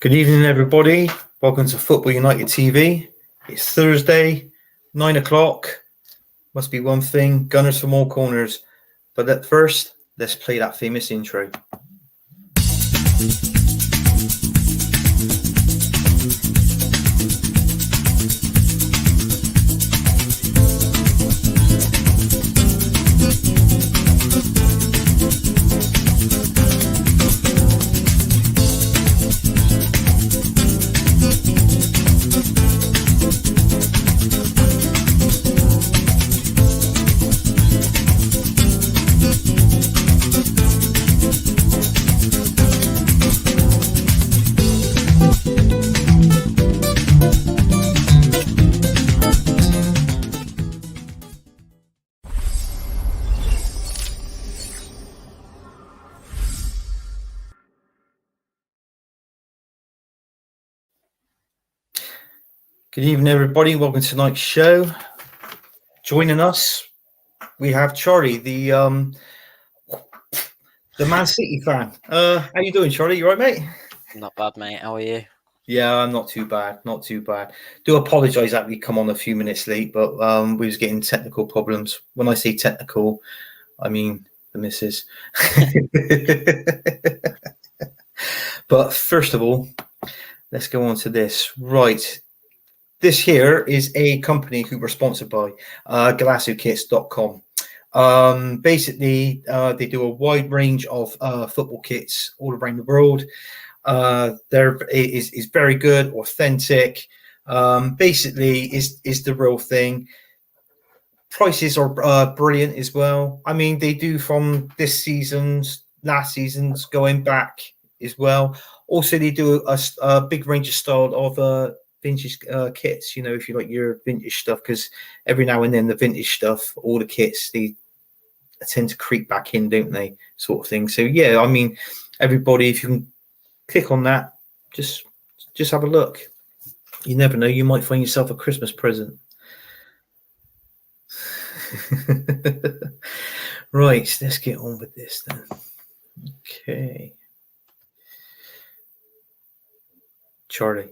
Good evening, everybody. Welcome to Football United TV. It's Thursday, 9 o'clock. Must be one thing, Gunners from all corners. But first, let's play that famous intro. Good evening, everybody. Welcome to tonight's show. Joining us, we have Charlie, the Man City fan. How you doing, Charlie? You all right, mate? Not bad, mate. How are you? Yeah, I'm not too bad. Not too bad. Do apologise that we come on a few minutes late, but we was getting technical problems. When I say technical, I mean the missus. But first of all, let's go on to this. Right. This here is a company who we're sponsored by, G.F.A.C.com. Basically, they do a wide range of football kits all around the world. Is very good, authentic. Basically, is the real thing. Prices are brilliant as well. I mean, they do from this season's, last season's, going back as well. Also, they do a big range of style of vintage kits, you know, if you like your vintage stuff, because every now and then the vintage stuff, all the kits, they tend to creep back in, don't they, sort of thing. So yeah, I mean, everybody, if you can click on that, just have a look. You never know, you might find yourself a Christmas present. Right, let's get on with this then. Okay, Charlie.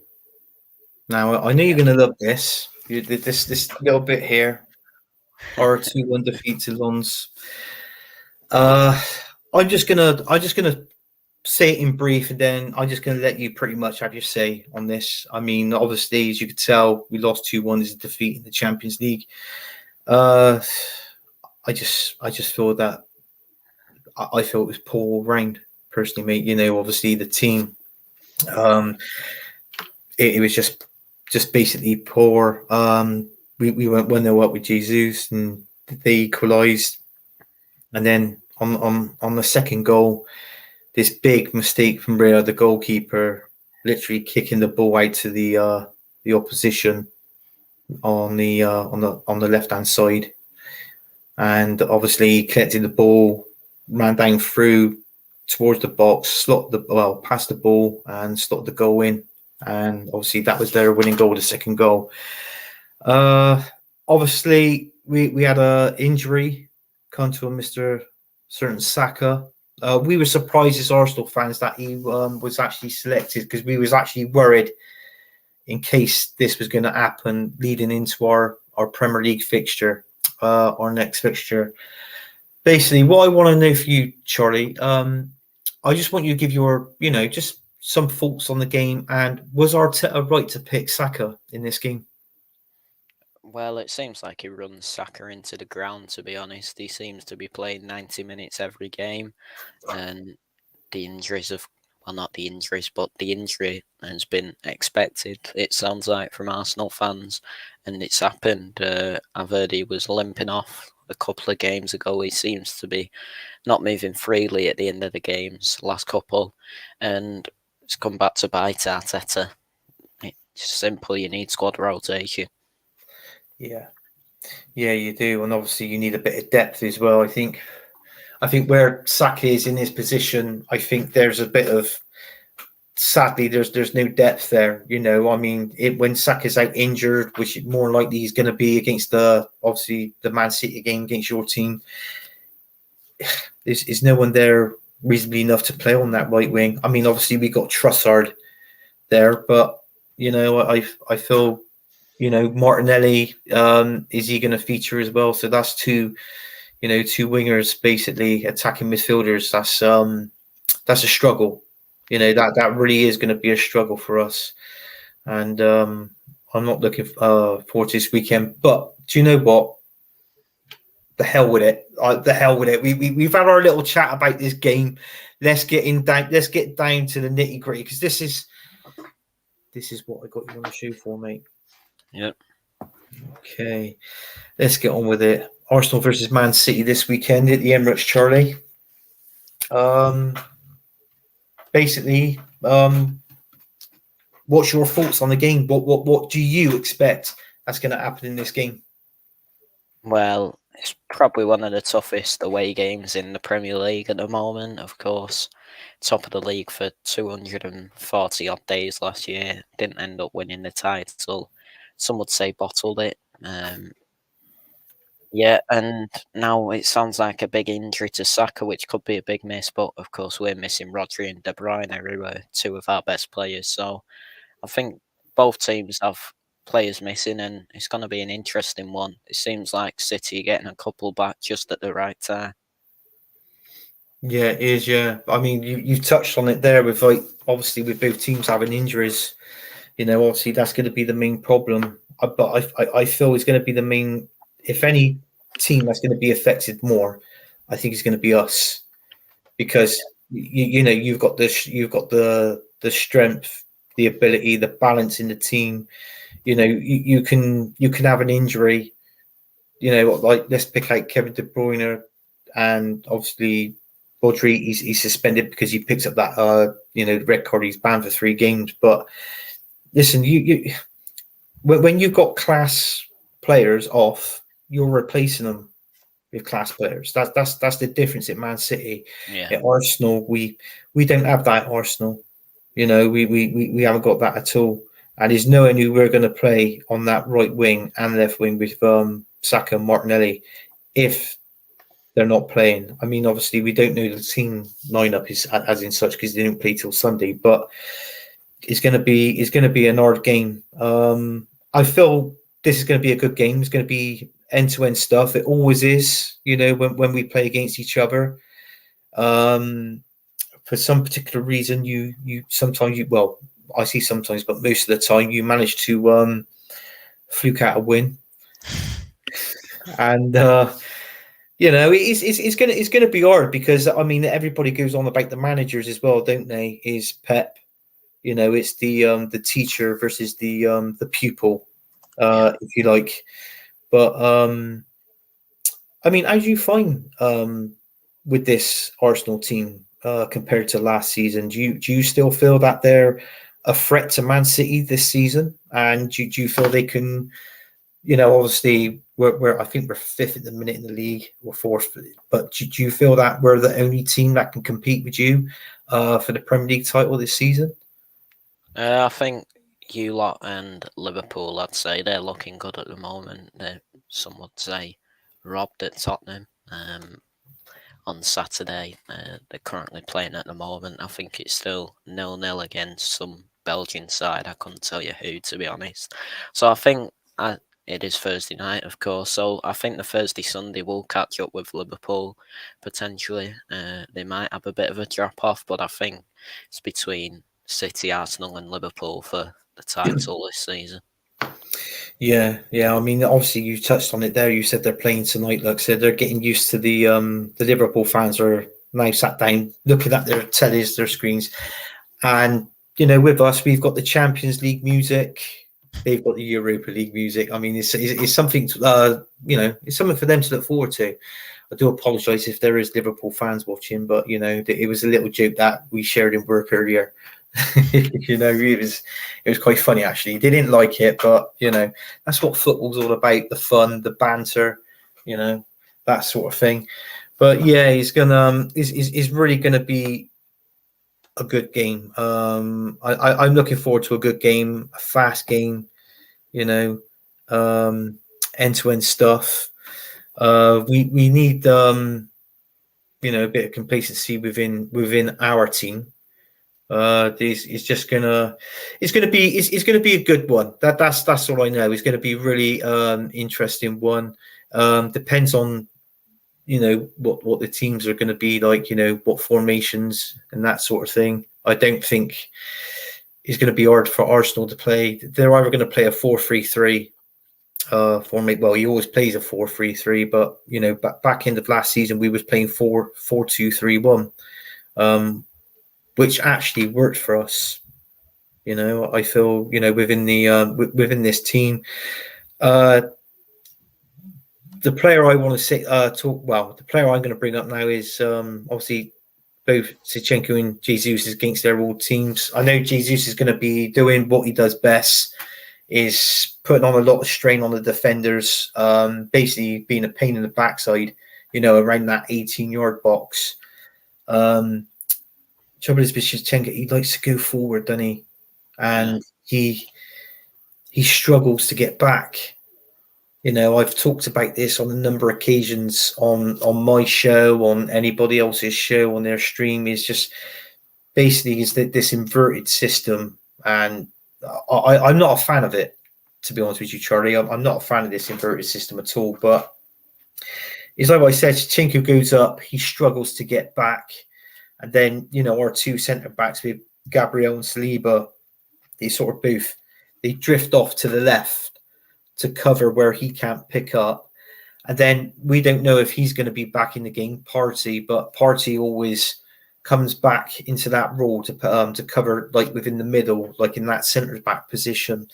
Now, I know you're going to love this. This little bit here. Our 2-1 defeat to Lons. I'm just gonna say it in brief, and then I'm just gonna let you pretty much have your say on this. I mean, obviously, as you could tell, we lost 2-1 as a defeat in the Champions League. I just feel that I feel it was poor all round, personally, mate. You know, obviously the team. It was just basically poor. We went 1-0 up with Jesus, and they equalised. And then on the second goal, this big mistake from Rea, the goalkeeper, literally kicking the ball out to the opposition on the left hand side, and obviously he collected the ball, ran down through towards the box, passed the ball and slotted the goal in. And obviously that was their winning goal, the second goal. Obviously we had a injury come to a Mr. certain Saka. We were surprised as Arsenal fans that he was actually selected, because we was actually worried in case this was going to happen leading into our Premier League fixture, our next fixture. Basically, what I want to know for you, Charlie, I just want you to give your, just some thoughts on the game. And was Arteta right to pick Saka in this game? Well, it seems like he runs Saka into the ground, to be honest. He seems to be playing 90 minutes every game. And the injuries not the injuries, but the injury has been expected, it sounds like, from Arsenal fans. And it's happened. I've heard he was limping off a couple of games ago. He seems to be not moving freely at the end of the games, last couple. And it's come back to bite Arteta. It's simple. You need squad rotation. Yeah, you do, and obviously you need a bit of depth as well. I think where Saka is in his position, I think there's a bit of, sadly, there's no depth there. I mean, when Saka's out injured, which more likely he's going to be against the Man City game against your team, there's no one there reasonably enough to play on that right wing. I mean, obviously we got Trossard, there, but I feel Martinelli, is he going to feature as well? So that's two wingers basically attacking midfielders. That's a struggle. That really is going to be a struggle for us, and I'm not looking forward to this weekend. But do you know what? The hell with it. The hell with it. We've had our little chat about this game. Let's get down to the nitty gritty, because this is what I got you on the shoe for, mate. Yep. Okay, let's get on with it. Arsenal versus Man City this weekend at the Emirates, Charlie. Basically, what's your thoughts on the game? What do you expect that's going to happen in this game? Well, it's probably one of the toughest away games in the Premier League at the moment, of course. Top of the league for 240 odd days last year. Didn't end up winning the title. Some would say bottled it. Yeah, and now it sounds like a big injury to Saka, which could be a big miss. But of course, we're missing Rodri and De Bruyne, who are two of our best players. So I think both teams have players missing, and it's going to be an interesting one. It seems like City are getting a couple back just at the right time. Yeah, it is. Yeah, I mean, you touched on it there with, like, obviously with both teams having injuries. Obviously that's going to be the main problem. But I feel it's going to be the main. If any team that's going to be affected more, I think it's going to be us, because you've got the strength, the ability, the balance in the team. You can have an injury. Like, let's pick out Kevin De Bruyne, and obviously Rodri. He's suspended because he picks up that red card. He's banned for 3 games. But listen, when you've got class players off, you're replacing them with class players. That's the difference at Man City. Yeah. At Arsenal, we don't have that at Arsenal. We haven't got that at all. And there's knowing who we're going to play on that right wing and left wing with Saka and Martinelli, if they're not playing. I mean, obviously, we don't know the team lineup is as in such, because they didn't play till Sunday. But it's going to be an hard game. I feel this is going to be a good game. It's going to be end-to-end stuff. It always is, when we play against each other. For some particular reason, you sometimes well, I see sometimes, but most of the time, you manage to fluke out a win. And it's going to be hard, because I mean, everybody goes on about the managers as well, don't they? Is Pep? It's the teacher versus the pupil, if you like. But I mean, how do you find with this Arsenal team compared to last season? Do you still feel that they're a threat to Man City this season? And do you feel they can? Obviously, I think we're 5th at the minute in the league, or 4th. But do you feel that we're the only team that can compete with you for the Premier League title this season? I think you lot and Liverpool, I'd say they're looking good at the moment. Some would say robbed at Tottenham on Saturday. They're currently playing at the moment. I think it's still 0-0 against some Belgian side. I couldn't tell you who, to be honest. So I think it is Thursday night, of course. So I think the Thursday-Sunday will catch up with Liverpool, potentially. They might have a bit of a drop-off, but I think it's between City, Arsenal and Liverpool for the title this season. Yeah. I mean, obviously, you touched on it there. You said they're playing tonight. Like I said, they're getting used to the Liverpool fans are now sat down looking at their tellies, their screens, and with us, we've got the Champions League music. They've got the Europa League music. I mean, it's something it's something for them to look forward to. I do apologise if there is Liverpool fans watching, but it was a little joke that we shared in work earlier. It was quite funny, actually. They didn't like it, but that's what football's all about: the fun, the banter, that sort of thing. But yeah, he's really gonna be a good game. I'm looking forward to a good game, a fast game, end-to-end stuff. We need a bit of complacency within our team. It's just it's gonna be a good one. That's all I know. It's gonna be really interesting one. Depends on what the teams are going to be like. What formations and that sort of thing. I don't think it's going to be hard for Arsenal to play. They're either going to play a 4-3-3 formate. Well, he always plays a 4-3-3, but back end of last season we was playing 4-4-2-3-1. Which actually worked for us. I feel within the within this team. The player I want to say the player I'm going to bring up now is obviously both Zinchenko and Jesus against their old teams. I know Jesus is going to be doing what he does best, is putting on a lot of strain on the defenders, basically being a pain in the backside, around that 18-yard box. Trouble is with Zinchenko, he likes to go forward, doesn't he? And he struggles to get back. I've talked about this on a number of occasions on my show, on anybody else's show, on their stream. Is just basically is that this inverted system, and I'm not a fan of it, to be honest with you, Charlie. I'm not a fan of this inverted system at all. But it's like I said, Chinko goes up, he struggles to get back, and then our two centre backs with Gabriel and Saliba, they sort of both they drift off to the left to cover where he can't pick up. And then we don't know if he's going to be back in the game, Partey, but Partey always comes back into that role to cover like within the middle, like in that centre back position,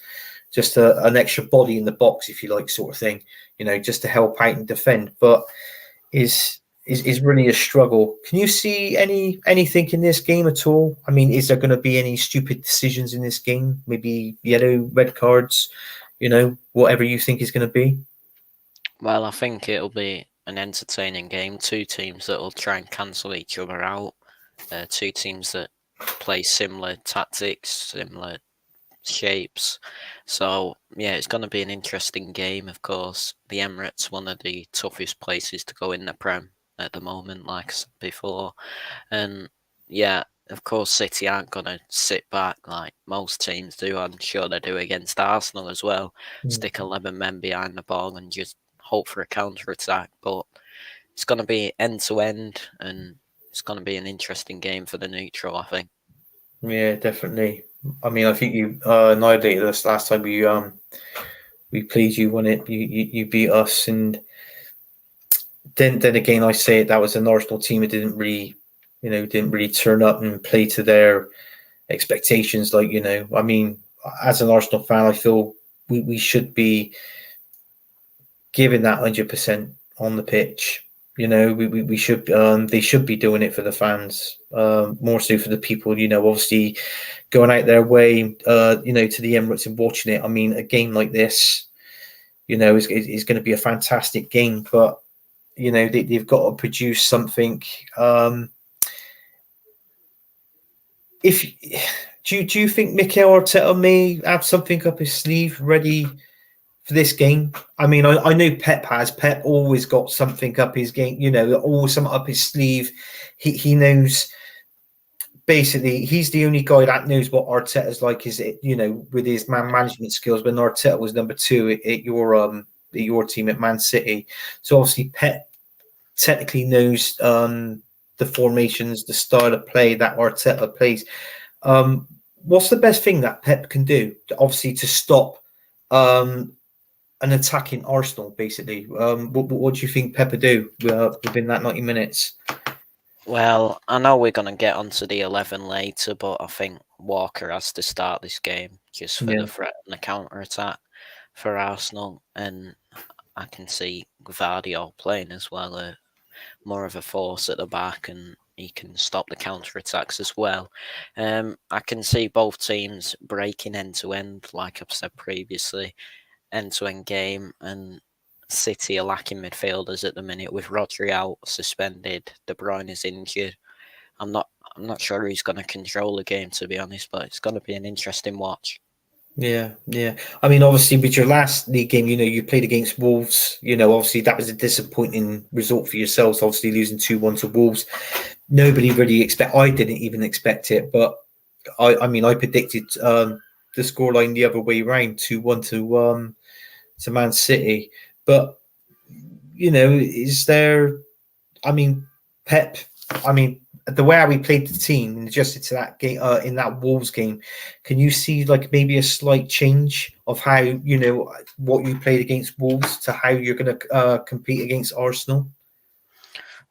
just an extra body in the box, if you like, sort of thing, just to help out and defend. But is really a struggle. Can you see anything in this game at all? I mean, is there going to be any stupid decisions in this game? Maybe yellow, red cards? Whatever you think is going to be. Well, I think it'll be an entertaining game. Two teams that will try and cancel each other out. Two teams that play similar tactics, similar shapes. So, yeah, it's going to be an interesting game, of course. The Emirates, one of the toughest places to go in the Prem at the moment, like I said before. And, yeah, of course, City aren't going to sit back like most teams do. I'm sure they do against Arsenal as well. Stick 11 men behind the ball and just hope for a counter-attack. But it's going to be end-to-end, and it's going to be an interesting game for the neutral, I think. Yeah, definitely. I mean, I think you annihilated us last time we played. You won it. You beat us, and then again, I say it. That was an Arsenal team that didn't really turn up and play to their expectations. Like I mean, as an Arsenal fan, I feel we should be giving that 100% on the pitch. We should. They should be doing it for the fans, more so for the people. Obviously going out their way, to the Emirates and watching it. I mean, a game like this, is going to be a fantastic game. But they've got to produce something. If do you think Mikel Arteta may have something up his sleeve ready for this game? I mean, I know Pep has. Pep always got something up his game, always something up his sleeve. He knows. Basically, he's the only guy that knows what Arteta's like. Is it with his man management skills? When Arteta was number 2 at your team at Man City, so obviously Pep technically knows the formations, the style of play that Arteta plays. What's the best thing that Pep can do, obviously, to stop an attacking Arsenal, basically? What do you think Pep would do within that 90 minutes? Well, I know we're going to get onto the 11 later, but I think Walker has to start this game just for the threat and the counter-attack for Arsenal. And I can see Gvardiol playing as well, more of a force at the back, and he can stop the counter-attacks as well. I can see both teams breaking end-to-end, like I've said previously, end-to-end game, and City are lacking midfielders at the minute with Rodri out, suspended. De Bruyne is injured. I'm not sure who's going to control the game, to be honest, but it's going to be an interesting watch. Yeah. I mean, obviously, with your last league game, you played against Wolves. Obviously, that was a disappointing result for yourselves. Obviously, losing 2-1 to Wolves. Nobody really I didn't even expect it, but I mean, I predicted the scoreline the other way around, 2-1 to Man City. But is there? I mean, Pep. I mean, the way we played the team and adjusted to that game in that Wolves game, can you see like maybe a slight change of how what you played against Wolves to how you're going to compete against Arsenal?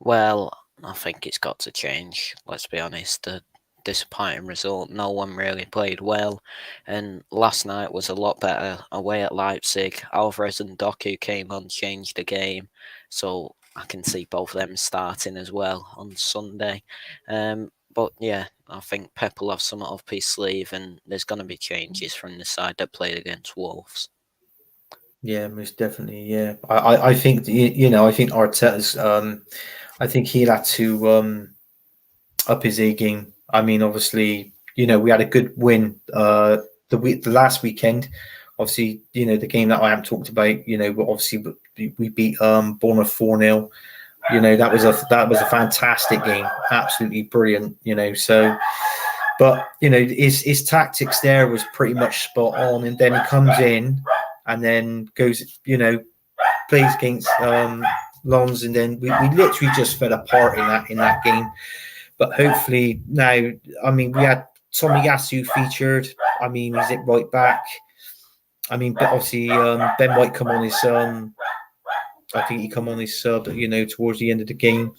Well, I think it's got to change. Let's be honest. The disappointing result. No one really played well, and last night was a lot better away at Leipzig. Alvarez and Doku came on, changed the game, so I can see both of them starting as well on Sunday. But yeah, I think Pep will have some up his sleeve, and there's going to be changes from the side that played against Wolves. Yeah, most definitely. Yeah, I think I think Arteta's I think he'll have to up his A game. I mean, obviously, we had a good win the last weekend. Obviously, the game that I haven't talked about. Obviously we beat Bournemouth 4-0. That was a fantastic game, absolutely brilliant. So, but his tactics there was pretty much spot on, and then he comes in and then goes, plays against Lons, and then we literally just fell apart in that game. But hopefully now, I mean, we had Tomiyasu featured. I mean, he's at right back. I mean, but obviously Ben White come on his I think he come on his sub, towards the end of the game.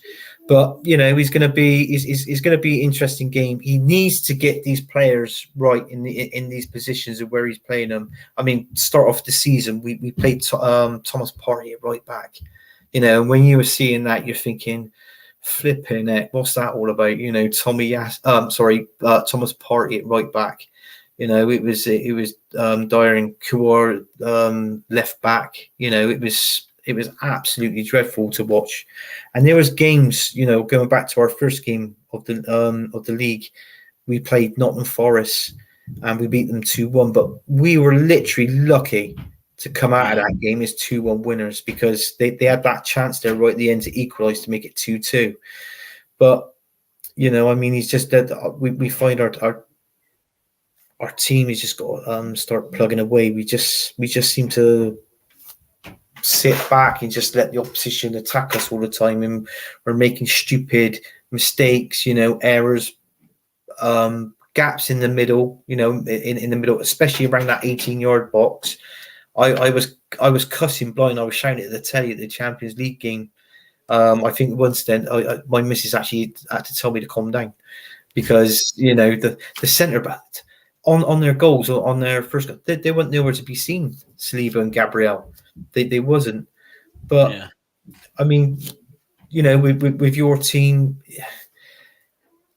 But he's going to be he's going to be an interesting game. He needs to get these players right in these positions of where he's playing them. I mean, start off the season, we played Thomas Partey at right back. And when you were seeing that, you're thinking, flipping it, what's that all about? Thomas Partey at right back. It was Dyer and Kuar left back. It was absolutely dreadful to watch. And there was games, going back to our first game of the league, we played Nottingham Forest and we beat them 2-1. But we were literally lucky to come out of that game as 2-1 winners, because they had that chance there right at the end to equalise to make it 2-2. But I mean, it's just that we find our team has just got to start plugging away. We just seem to sit back and just let the opposition attack us all the time, and we're making stupid mistakes, errors, gaps in the middle, in the middle, especially around that 18-yard box. I was cussing blind. I was shouting at the telly at the Champions League game. I think once then my missus actually had to tell me to calm down, because the centre back on their goals, or on their first goal, they weren't nowhere to be seen. Saliba and Gabriel, they wasn't. But I mean, with your team,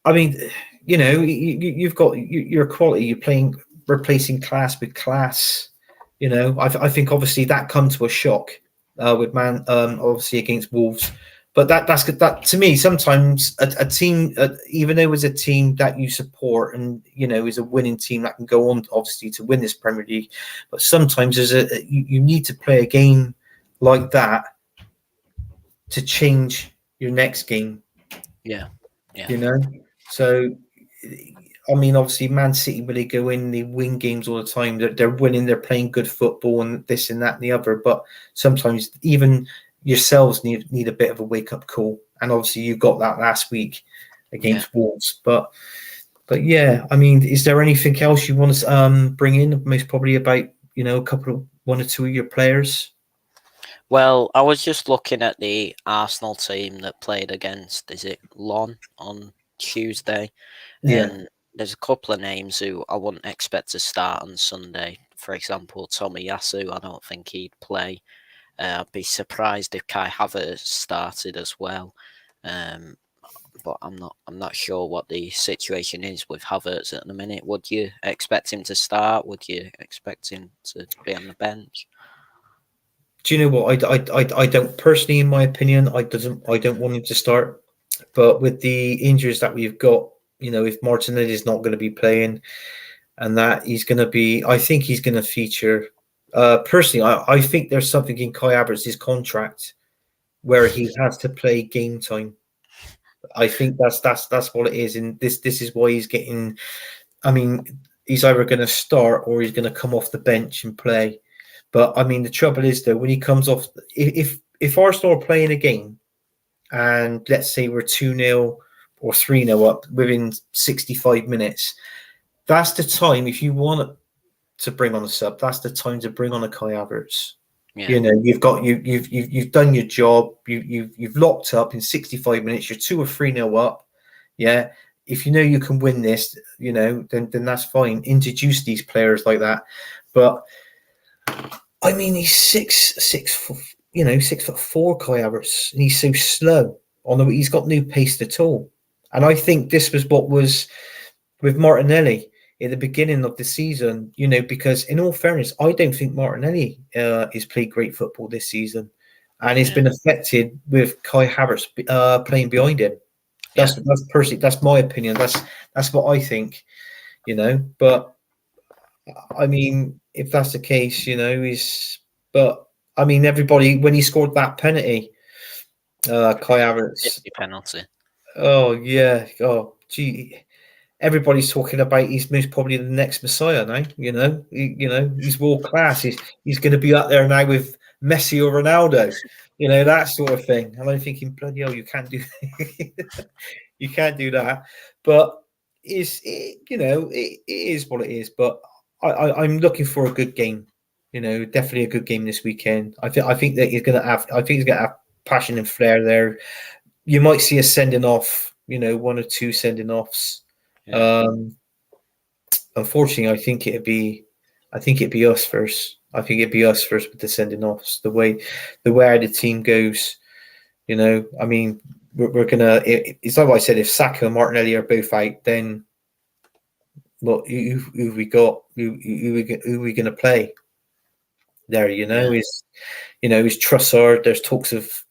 I mean, you've got your quality. You're playing, replacing class with class. I think obviously that come to a shock with Man, obviously against Wolves. But that's good. That to me, sometimes a team, even though it's a team that you support and is a winning team that can go on obviously to win this Premier League, but sometimes you need to play a game like that to change your next game. Yeah. So I mean, obviously, Man City, when they go in, they win games all the time. They're winning, they're playing good football, and this and that and the other. But sometimes even yourselves need a bit of a wake up call. And obviously, you got that last week against Wolves. But yeah, I mean, is there anything else you want to bring in? Most probably about a couple of one or two of your players. Well, I was just looking at the Arsenal team that played against, is it Lon on Tuesday? Yeah. And there's a couple of names who I wouldn't expect to start on Sunday. For example, Tomiyasu, I don't think he'd play. I'd be surprised if Kai Havertz started as well. But I'm not sure what the situation is with Havertz at the minute. Would you expect him to start? Would you expect him to be on the bench? Do you know what? I don't personally, in my opinion, I don't want him to start. But with the injuries that we've got, if Martinelli is not going to be playing, and that he's going to be, I think he's going to feature. Personally, I think there's something in Kai Havertz's contract where he has to play game time. I think that's what it is, and this is why he's getting I mean, he's either going to start or he's going to come off the bench and play. But I mean, the trouble is though, when he comes off, if Arsenal are playing a game, and let's say we're 2-0 or 3-0 up within 65 minutes, that's the time. If you want to bring on a sub, that's the time to bring on a Kai Havertz. Yeah. You know, you've done your job. You've locked up in 65 minutes. You're 2 or 3-0 up. Yeah. If you know you can win this, you know, then that's fine. Introduce these players like that. But I mean, he's 6'4", Kai Havertz, and he's so slow. He's got no pace at all. And I think this was what was with Martinelli at the beginning of the season, you know, because in all fairness, I don't think Martinelli has played great football this season, and it's been affected with Kai Havertz playing behind him. That's personally, that's my opinion. That's what I think, you know. But I mean, if that's the case, you know, but I mean, everybody when he scored that penalty, Kai Havertz. Penalty. Oh yeah. Oh gee. Everybody's talking about he's most probably the next Messiah now. You know, he's world class. He's going to be up there now with Messi or Ronaldo. You know, that sort of thing. And I'm thinking, bloody hell, you can't do you can't do that. But it is what it is. But I'm looking for a good game. You know, definitely a good game this weekend. I think that he's going to have. I think he's going to have passion and flair there. You might see a sending off. You know, 1 or 2 sending offs. Yeah. Unfortunately, I think it'd be us first. I think it'd be us first with the sending offs. The way the team goes, you know. I mean, we're gonna. It's like what I said. If Saka and Martinelli are both out, then who we got? Who we gonna play? There, you know, is Trossard. There's talks of,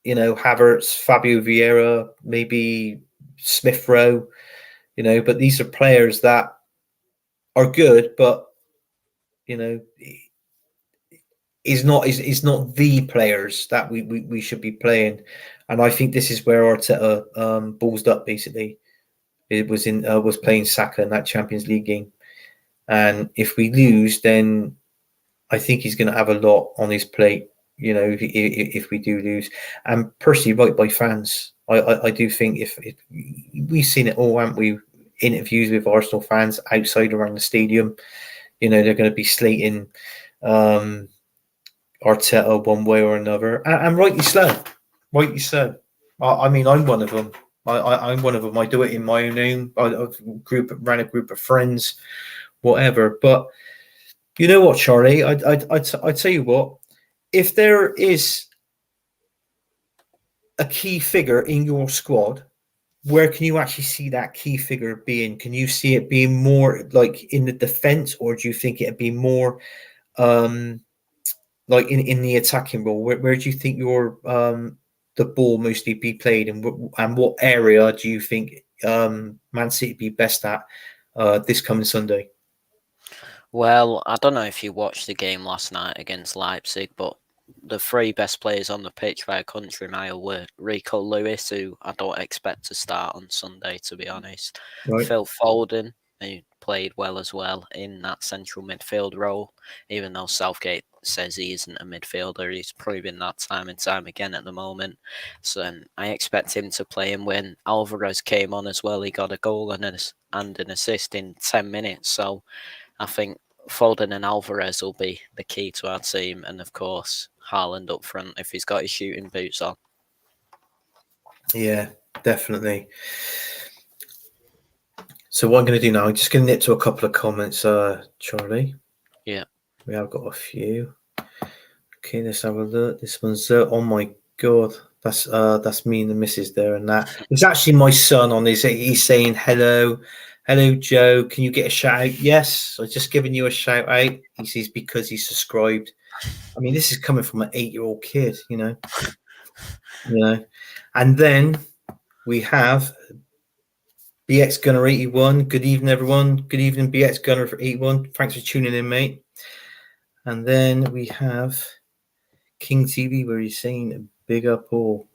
you know, Havertz, Fabio Vieira, maybe Smith Rowe. You know, but these are players that are good, but you know, is not the players that we should be playing. And I think this is where Arteta ballsed up. Basically, it was was playing Saka in that Champions League game, and if we lose, then I think he's going to have a lot on his plate. You know, if we do lose, and personally, right by fans, I do think if we've seen it all, haven't we? Interviews with Arsenal fans outside around the stadium, you know, they're going to be slating Arteta one way or another, and rightly so. Rightly so. I mean, I'm one of them. I'm one of them. I do it in my own name. Ran a group of friends, whatever. But you know what, Charlie? I tell you what. If there is a key figure in your squad, where can you actually see that key figure being? Can you see it being more like in the defense, or do you think it'd be more like in the attacking role? Where do you think your the ball mostly be played, and what area do you think Man City be best at this coming Sunday? Well, I don't know if you watched the game last night against Leipzig, but the 3 best players on the pitch by a country mile were Rico Lewis, who I don't expect to start on Sunday, to be honest. Right. Phil Foden, who played well as well in that central midfield role, even though Southgate says he isn't a midfielder. He's proving that time and time again at the moment. So I expect him to play. And when Alvarez came on as well, he got a goal and an assist in 10 minutes. So I think Foden and Alvarez will be the key to our team, and of course Haaland up front if he's got his shooting boots on. Yeah, definitely. So what I'm going to do now, I'm just going to nip to a couple of comments, Charlie. Yeah. We have got a few. Okay, let's have a look. This one's oh my god, that's me and the missus there, and that it's actually my son on this. He's saying hello Joe. Can you get a shout out? Yes, I've just given you a shout out. He says because he's subscribed. I mean, this is coming from an 8-year-old kid, you know. And then we have BX Gunner 81. Good evening, everyone. Good evening, BX Gunner for 81. Thanks for tuning in, mate. And then we have King TV, where he's saying big up all.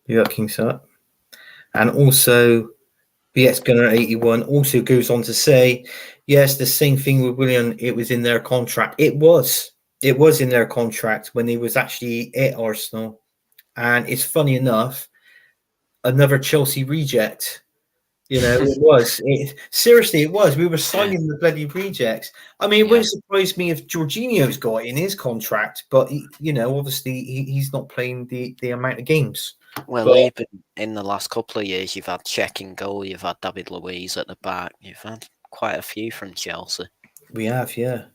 Big up King Sut. And also BX Gunner 81 also goes on to say, yes, the same thing with Willian. It was in their contract. It was. It was in their contract when he was actually at Arsenal. And it's funny enough, another Chelsea reject. You know, it was. Seriously, it was. We were Yeah. signing the bloody rejects. I mean, it Yeah. wouldn't surprise me if Jorginho's got it in his contract, but obviously he's not playing the amount of games. Well, But even in the last couple of years, you've had Cech in goal, you've had David Luiz at the back, you've had quite a few from Chelsea. we have, yeah,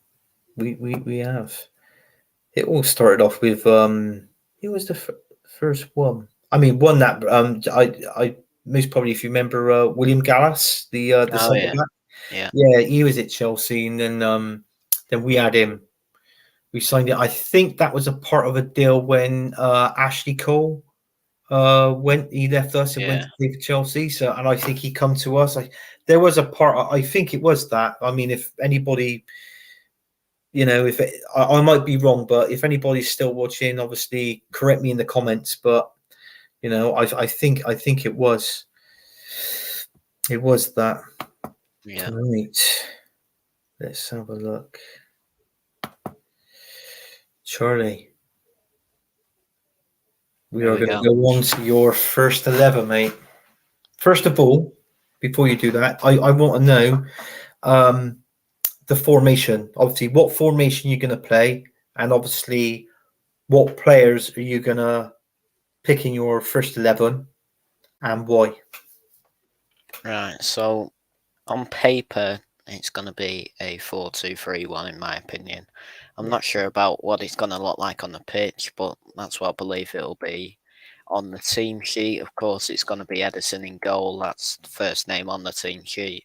we have. It all started off with who was the first one? I mean, one that I most probably, if you remember, William Gallas, the Oh centre yeah, back. yeah, Yeah, he was at Chelsea, and then we had him. We signed it. I think that was a part of a deal when Ashley Cole went. He left us and went yeah. to play for Chelsea. So, and I think he come to us. There was a part. I think it was that. I mean, if anybody, if I might be wrong, but if anybody's still watching, obviously correct me in the comments. But I think it was that. Yeah. Right. Let's have a look. Charlie, we Here are we going to go. go on to your first 11, mate. First of all, before you do that, I want to know the formation. Obviously, what formation you're going to play, and obviously, what players are you going to pick in your first 11, and why? Right. So on paper, it's going to be a 4-2-3-1 in my opinion. I'm Yeah, not sure about what it's going to look like on the pitch, but that's what I believe it'll be. On the team sheet, of course, it's going to be Edison in goal. That's the first name on the team sheet.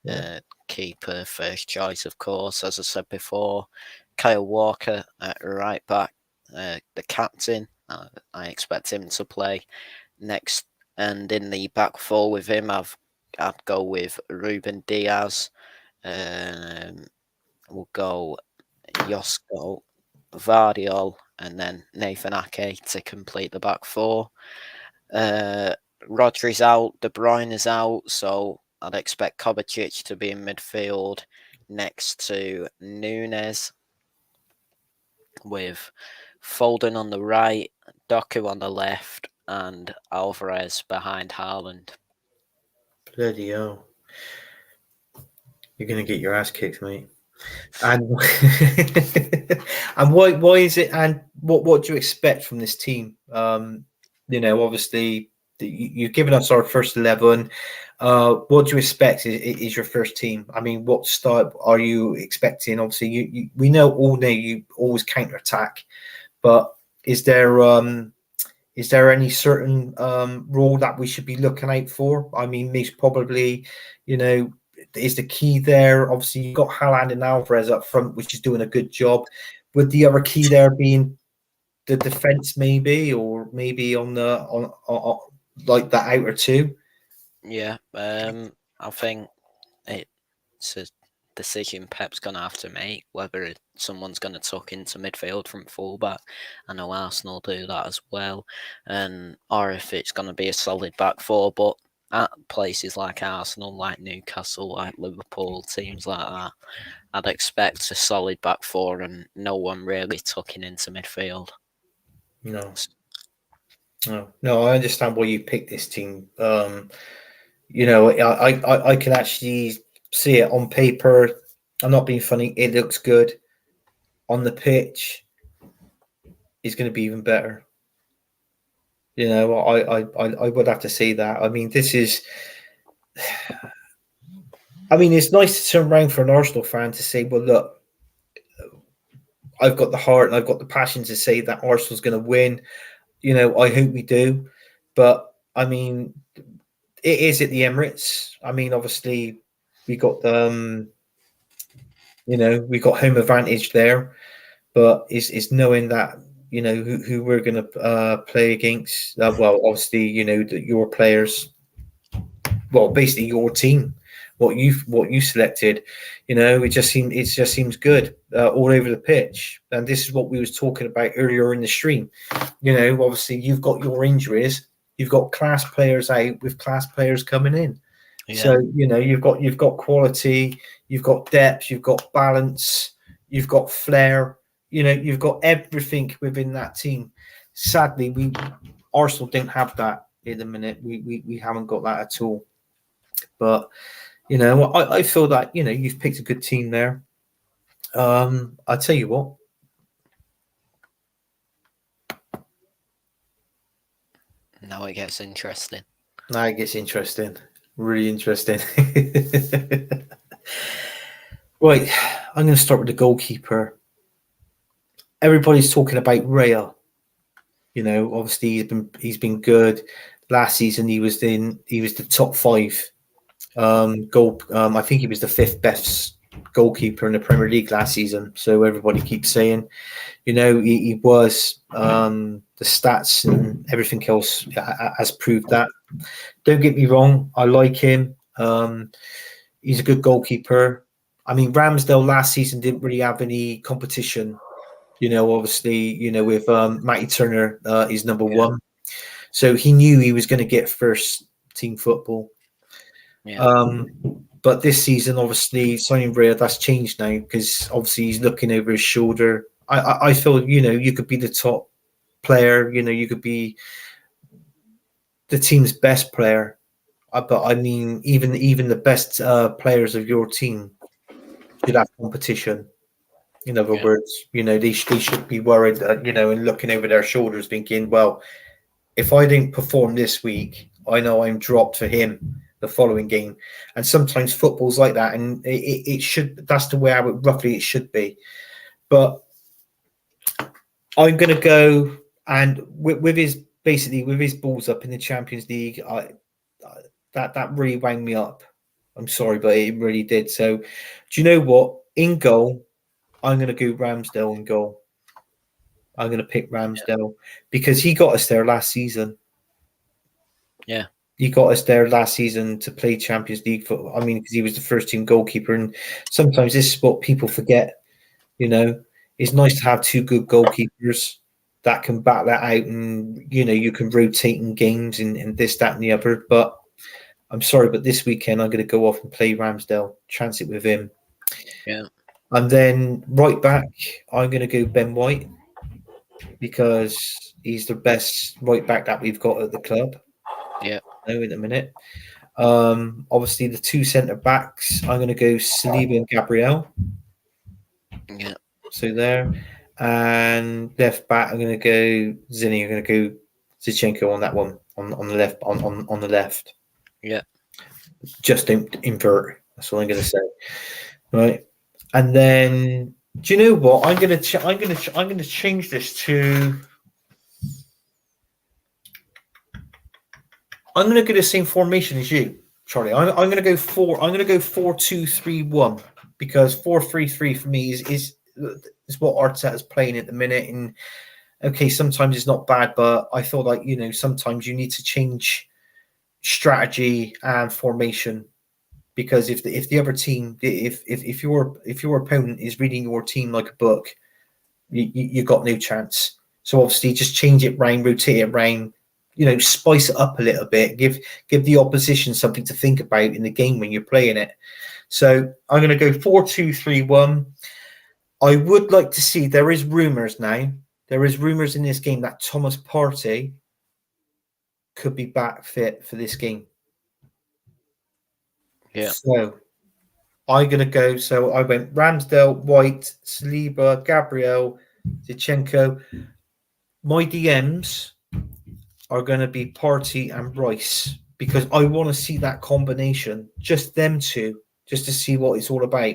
yeah, Keeper, first choice, of course, as I said before. Kyle Walker at right back, the captain. I expect him to play next. And in the back four with him, I'd go with Ruben Diaz. We'll go Josko, Vardiol, and then Nathan Ake to complete the back four. Rodri's out, De Bruyne is out, so I'd expect Kovacic to be in midfield next to Nunes, with Foden on the right, Doku on the left, and Alvarez behind Haaland. bloody hell. You're going to get your ass kicked, mate. And and why is it? And what do you expect from this team? Obviously you've given us our first 11. What do you expect is your first team? I mean, what style are you expecting? Obviously, we know all day you always counter attack, but is there any certain role that we should be looking out for? I mean, most probably, is the key there. Obviously, you've got Haaland and Alvarez up front, which is doing a good job. Would the other key there being the defense, maybe, or maybe on like the outer two? Yeah, I think it's a decision Pep's going to have to make, whether someone's going to tuck into midfield from fullback. I know Arsenal do that as well, or if it's going to be a solid back four. But at places like Arsenal, like Newcastle, like Liverpool, teams like that, I'd expect a solid back four and no one really tucking into midfield. No, no. I understand why you picked this team. I can actually see it on paper. I'm not being funny. It looks good on the pitch. Is going to be even better. I would have to say that. I mean, this is. I mean, it's nice to turn around for an Arsenal fan to say, "Well, look, I've got the heart and I've got the passion to say that Arsenal's going to win." I hope we do, but I mean, it is at the Emirates. I mean, obviously, we got we got home advantage there, but it's knowing that who we're going to play against. Well, obviously, that your players, well, basically your team, what you selected. It just seems good all over the pitch, and this is what we was talking about earlier in the stream. Obviously, you've got your injuries, you've got class players out with class players coming in. Yeah. So you've got quality, you've got depth, you've got balance, you've got flair. You've got everything within that team. Sadly, Arsenal don't have that in the minute. We haven't got that at all. But I feel that you've picked a good team there. I tell you what. Now it gets interesting. Now it gets interesting. Really interesting. Right, I'm going to start with the goalkeeper. Everybody's talking about Raya. Obviously he's been good. Last season he was the top 5 goal. I think he was the 5th best goalkeeper in the Premier League last season. So everybody keeps saying, he was. The stats and everything else has proved that. Don't get me wrong, I like him. He's a good goalkeeper. I mean, Ramsdale last season didn't really have any competition. Obviously, with Matty Turner, he's number 1. So he knew he was going to get first team football. Yeah. But this season, obviously, signing Raya, that's changed now because obviously he's looking over his shoulder. I feel, you could be the top player, you could be the team's best player. But I mean, even the best players of your team should have competition. In other Yeah. words, they should be worried, and looking over their shoulders, thinking, well, if I didn't perform this week, I know I'm dropped for him the following game. And sometimes football's like that, and it should. That's the way roughly it should be. But I'm going to go and with his balls up in the Champions League, that really wound me up. I'm sorry, but it really did. So, do you know what? In goal, I'm going to go Ramsdale in goal. I'm going to pick Ramsdale because he got us there last season. Yeah. He got us there last season to play Champions League football. I mean, because he was the first team goalkeeper. And sometimes this is what people forget. It's nice to have 2 good goalkeepers that can back that out, and you can rotate in games and this, that, and the other. But I'm sorry, but this weekend I'm going to go off and play Ramsdale, chance it with him. Yeah. And then right back, I'm going to go Ben White because he's the best right back that we've got at the club. Yeah. In a minute. Obviously, the 2 centre backs, I'm going to go Saliba and Gabriel. Yeah. So there. And left back, I'm going to go Zinni. I'm going to go Zinchenko on that one, on the left. On the left. Yeah. Just don't invert. That's all I'm going to say. Right. And then, do you know what? I'm going to change this to. I'm going to go the same formation as you, Charlie. I'm going to go 4-2-3-1 because 4-3-3 for me is what Arteta is playing at the minute. And okay, sometimes it's not bad, but I feel like sometimes you need to change strategy and formation because if the other team, if your opponent is reading your team like a book, you got no chance. So obviously, just change it round, rotate it round. Spice it up a little bit. Give the opposition something to think about in the game when you're playing it. So I'm going to go 4-2-3-1. I would like to see. There is rumours now. There is rumours in this game that Thomas Partey could be back fit for this game. Yeah. So I'm going to go. So I went Ramsdale, White, Saliba, Gabriel, Zinchenko. My DMs are going to be Partey and Rice because I want to see that combination, just them 2, just to see what it's all about.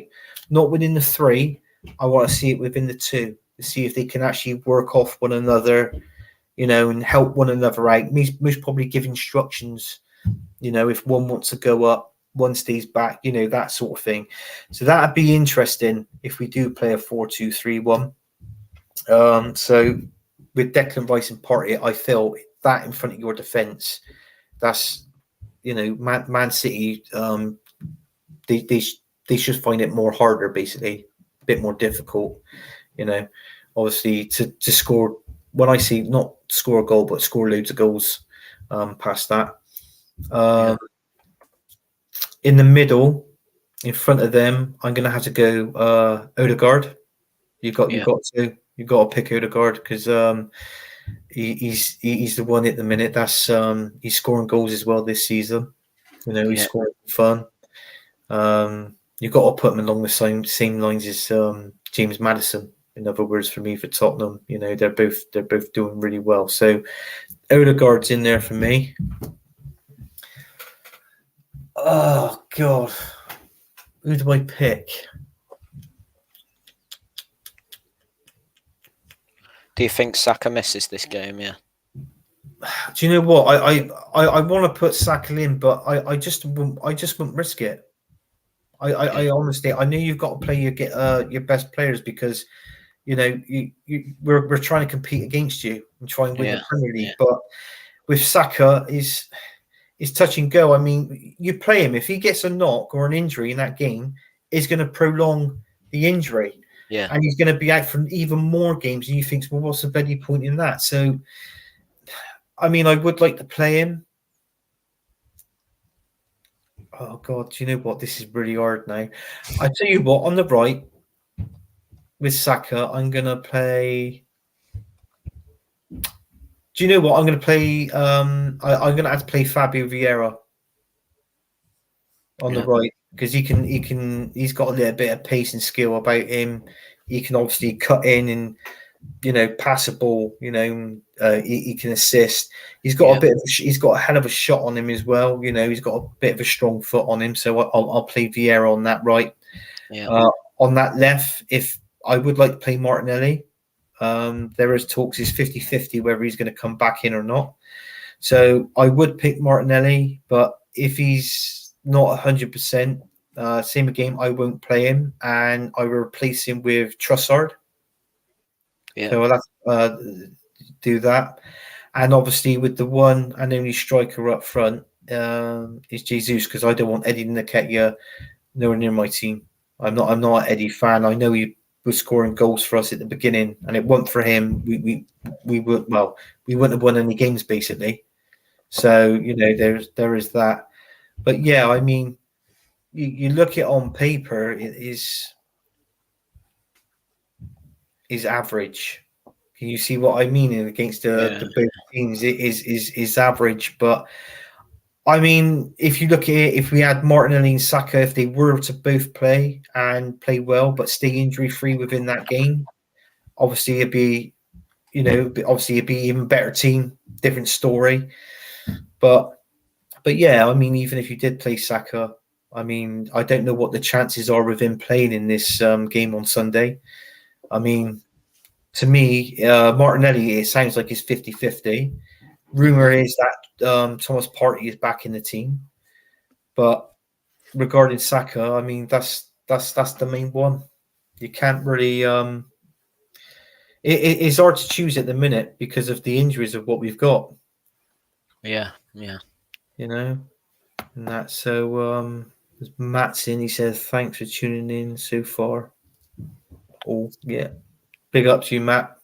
Not within the 3, I want to see it within the 2 to see if they can actually work off one another, and help one another out. Most probably give instructions, if one wants to go up, one stays back, that sort of thing. So that'd be interesting if we do play a 4-2-3-1. So with Declan Rice and Partey, I feel that in front of your defence, that's Man City. They should find it more harder, basically, a bit more difficult. Obviously to score. When I see not score a goal, but score loads of goals past that. In the middle, in front of them, I'm going to have to go Odegaard. Yeah. You got to pick Odegaard because he's the one at the minute. That's he's scoring goals as well this season. You know, he's Yeah. scoring fun. You've got to put him along the same lines as James Maddison. In other words, for me, for Tottenham, you know, they're both doing really well. So Odegaard's in there for me. Oh God, who do I pick? Do you think Saka misses this game? Yeah. Do you know what? I want to put Saka in, but I just won't risk it. I honestly, I know you've got to play your best players because you know we're trying to compete against you and try and win the Yeah. Premier League. Yeah. But with Saka is touch and go. I mean, you play him if he gets a knock or an injury in that game, is going to prolong the injury, Yeah. and he's going to be out for even more games. And you think, well, what's the bloody point in that? So, I mean, I would like to play him. Oh God, do you know what? This is really hard now. I tell you what, on the right with Saka, I'm gonna play. Do you know what? I'm gonna play. I'm gonna have to play Fabio Vieira on the Yeah. right because he's got a little bit of pace and skill about him. He can obviously cut in and pass a ball. He can assist. He's got Yeah. he's got a hell of a shot on him as well. You know, he's got a bit of a strong foot on him. So I'll play Vieira on that right. Yeah. On that left, if I would like to play Martinelli, there is talks is 50-50 whether he's going to come back in or not. So I would pick Martinelli, but if he's not 100%, same game, I won't play him and I will replace him with Trossard. Yeah. So I'll have do that. And obviously with the one and only striker up front is Jesus because I don't want Eddie Nketiah nowhere near my team. I'm not an Eddie fan. I know he was scoring goals for us at the beginning, and it wasn't for him. We would we wouldn't have won any games basically. So there is that. But yeah, I mean, you look at it on paper, it is average. Can you see what I mean against the both teams? It is average, but I mean, if you look at it, if we had Martinelli and Saka, if they were to both play and play well, but stay injury free within that game, obviously it'd be, obviously it'd be even better team, different story. But yeah, I mean, even if you did play Saka, I mean, I don't know what the chances are with him playing in this game on Sunday. I mean, to me, Martinelli, it sounds like he's 50-50. Rumor is that Thomas Partey is back in the team. But regarding Saka, I mean that's the main one. You can't really. It's hard to choose at the minute because of the injuries of what we've got. Yeah. Yeah. You know, and that. So Matt's in. He says thanks for tuning in so far. Oh yeah, big up to you, Matt.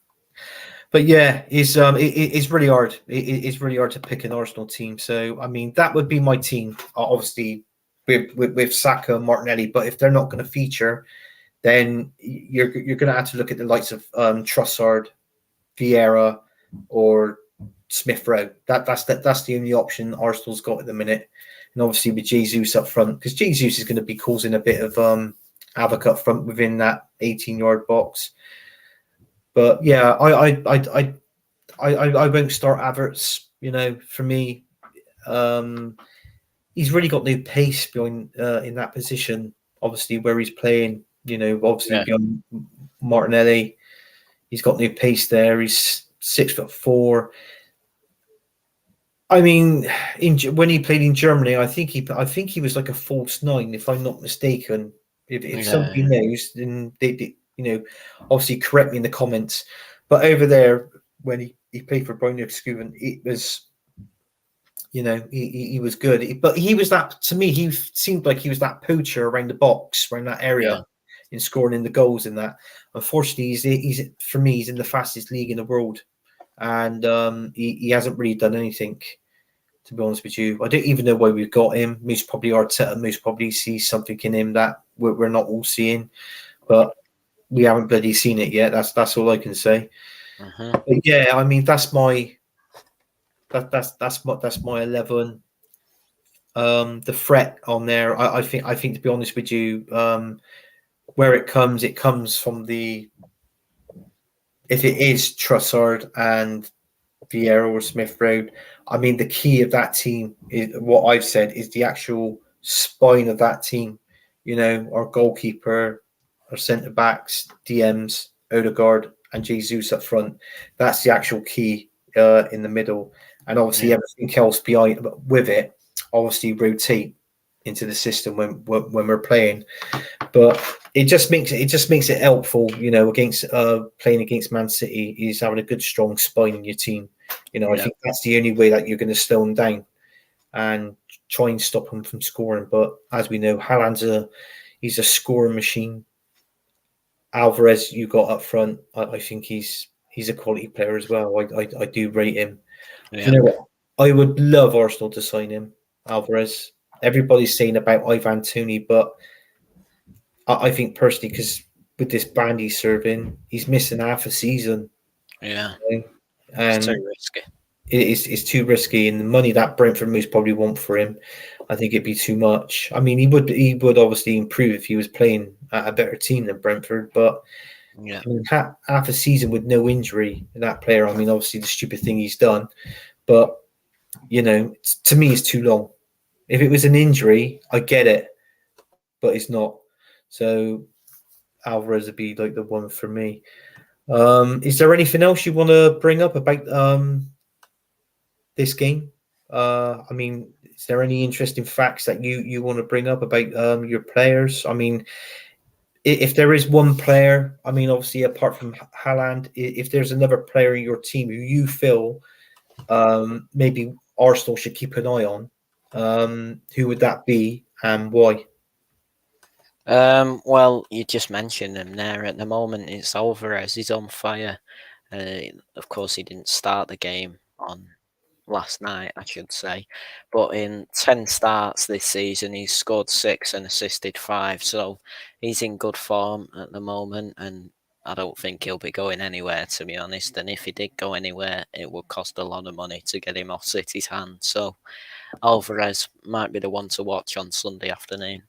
But yeah, it's really hard. It's really hard to pick an Arsenal team. So I mean, that would be my team, obviously with Saka and Martinelli. But if they're not going to feature, then you're going to have to look at the likes of Trossard, Vieira, or Smith Rowe. That's the only option Arsenal's got at the minute. And obviously with Jesus up front, because Jesus is going to be causing a bit of havoc up front within that 18-yard box. But yeah, I won't start Havertz. You know, for me, he's really got no pace behind in that position. Obviously, where he's playing, obviously beyond Martinelli, he's got no pace there. He's 6'4". I mean, when he played in Germany, I think he was like a false nine, if I'm not mistaken. If somebody knows, then they obviously correct me in the comments. But over there, when he played for Bayern Munich, it was, he was good. But he was that, to me, he seemed like he was that poacher around the box, around that area, in scoring in the goals and that. Unfortunately, he's for me, he's in the fastest league in the world, and he hasn't really done anything. To be honest with you, I don't even know why we've got him. Most probably Arteta, most probably sees something in him that we're not all seeing, but we haven't bloody seen it yet. That's all I can say. Hmm. But yeah, I mean that's my 11. The threat on there, I think to be honest with you, where it comes from the if it is Trussard and Vieira or Smith Road. I mean, the key of that team is what I've said is the actual spine of that team. You know, our goalkeeper, our centre backs, DMs, Odegaard, and Jesus up front. That's the actual key in the middle, and obviously Yeah, everything else behind with it. Obviously, rotate into the system when we're playing, but it just makes it helpful, you know, against playing against Man City. Is having a good strong spine in your team. You know, I yeah, think that's the only way that you're going to slow them down and try and stop them from scoring. But as we know, he's a scoring machine. Alvarez, you got up front. I think he's a quality player as well. I do rate him. Do yeah. you know what? I would love Arsenal to sign him, Alvarez. Everybody's saying about Ivan Toney, but I think personally, because with this band he's serving, he's missing half a season, Yeah, you know, it's and too risky. it's too risky. And the money that Brentford moves probably want for him, I think it'd be too much. I mean, he would obviously improve if he was playing at a better team than Brentford, but Yeah, I mean, half a season with no injury in that player. I mean, obviously the stupid thing he's done, but you know, to me, it's too long. If it was an injury, I get it, but it's not. So Alvarez would be like the one for me. Is there anything else you want to bring up about this game? I mean, is there any interesting facts that you want to bring up about your players? I mean, if there is one player, I mean, obviously apart from Haaland, if there's another player in your team who you feel maybe Arsenal should keep an eye on, who would that be and why? Well, you just mentioned him there. At the moment, it's Alvarez. He's on fire. Of course, he didn't start the game on last night, I should say. But in 10 starts this season, he's scored 6 and assisted 5. So he's in good form at the moment. And I don't think he'll be going anywhere, to be honest. And if he did go anywhere, it would cost a lot of money to get him off City's hands. So Alvarez might be the one to watch on Sunday afternoon.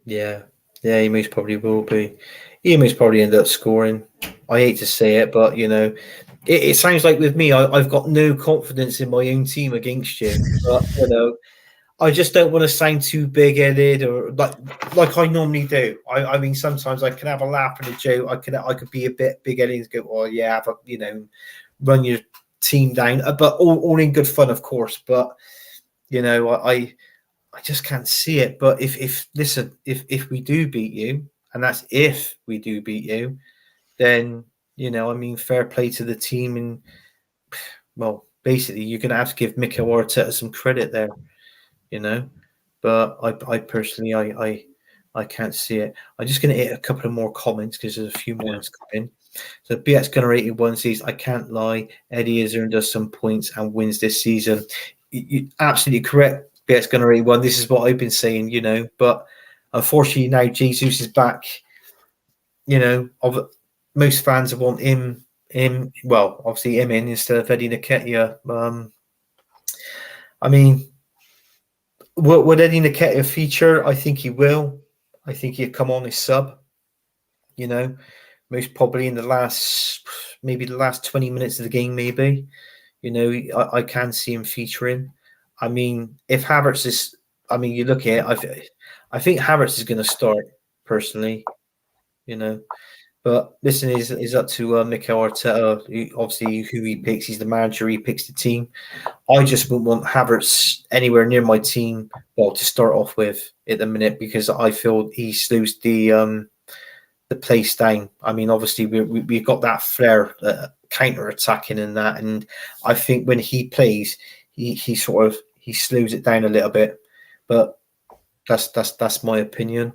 Yeah, yeah, he most probably will be. He most probably end up scoring. I hate to say it, but you know, it sounds like with me, I've got no confidence in my own team against you. But you know, I just don't want to sound too big-headed or like I normally do. I mean, sometimes I can have a laugh and a joke. I could be a bit big-headed and go, "Oh yeah, have a, you know, run your team down," but all in good fun, of course. But you know, I just can't see it. But if listen, if we do beat you, and that's if we do beat you, then you know, I mean, fair play to the team, and well, basically, you're going to have to give Mikel Arteta some credit there, you know. But I personally, I can't see it. I'm just going to hit a couple of more comments because there's a few more Yeah. that's coming. So BX Gunner 81 says, I can't lie. Eddie has earned us some points and wins this season. You absolutely correct, BX Gunner 81. This is what I've been saying, you know. But unfortunately, now Jesus is back. You know, most fans want him. Well, obviously him in instead of Eddie Nketiah. I mean, would Eddie Nketiah feature? I think he will. I think he'll come on as sub. You know, most probably in maybe the last 20 minutes of the game, maybe. You know, I can see him featuring. I mean, if Havertz is, I mean, you look at it, I think Havertz is going to start personally. You know, but listen, is up to Mikel Arteta. Obviously, who he picks, he's the manager. He picks the team. I just wouldn't want Havertz anywhere near my team. Well, to start off with at the minute because I feel he slows the place down. I mean, obviously we've got that flair, counter attacking and that, and I think when he plays, he sort of he slows it down a little bit. But that's my opinion.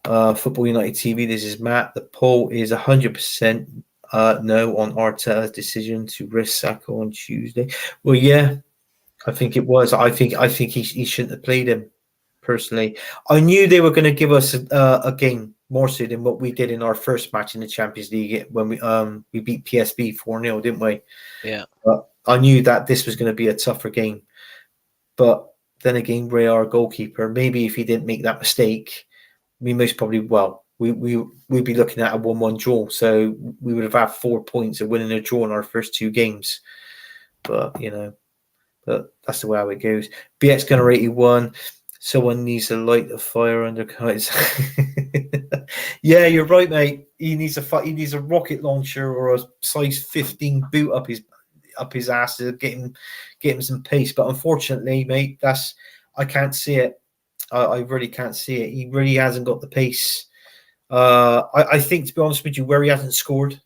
Football United TV. This is Matt. The poll is 100% no on Arteta's decision to risk Saka on Tuesday. Well, yeah. I think it was. I think he shouldn't have played him. Personally, I knew they were going to give us a game more so than what we did in our first match in the Champions League when we beat PSB 4-0, didn't we? Yeah. But I knew that this was going to be a tougher game. But then again, Ray, our goalkeeper, maybe if he didn't make that mistake, we most probably we'd be looking at a 1-1 draw. So we would have had 4 points of winning a draw in our first two games. But but that's the way how it goes. BX Gunner 81. Someone needs to light the fire under guys. Yeah, you're right, mate. He needs a rocket launcher or a size 15 boot up his ass to get him some pace. But unfortunately, mate, I can't see it. I really can't see it. He really hasn't got the pace. I think, to be honest with you, where he hasn't scored,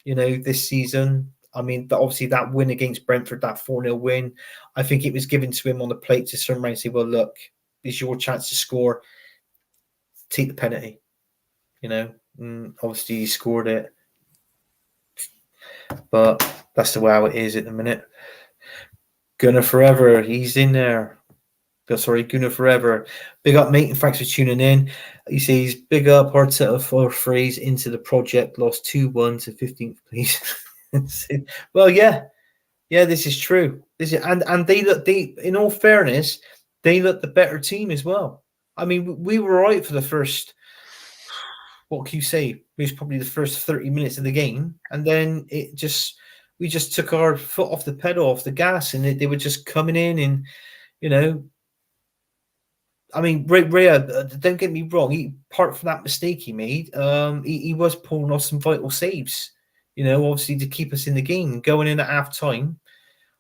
this season. I mean, obviously that win against Brentford, that 4-0 win, I think it was given to him on the plate to turn around and say, well, look, it's your chance to score. Take the penalty. Obviously he scored it. But that's the way how it is at the minute. Gunner Forever, he's in there. Sorry, Gunner Forever. Big up, mate, and thanks for tuning in. He says, big up Arteta for phrase into the project, lost 2-1 to 15th place. Well, yeah, this is true. And they in all fairness, they look the better team as well. I mean, we were right for the first, what can you say? It was probably the first 30 minutes of the game, and then we just took our foot off the pedal, off the gas, and they were just coming in, and I mean, Rhea, don't get me wrong. Apart from that mistake he made, he was pulling off some vital saves. Obviously to keep us in the game. Going in at half time,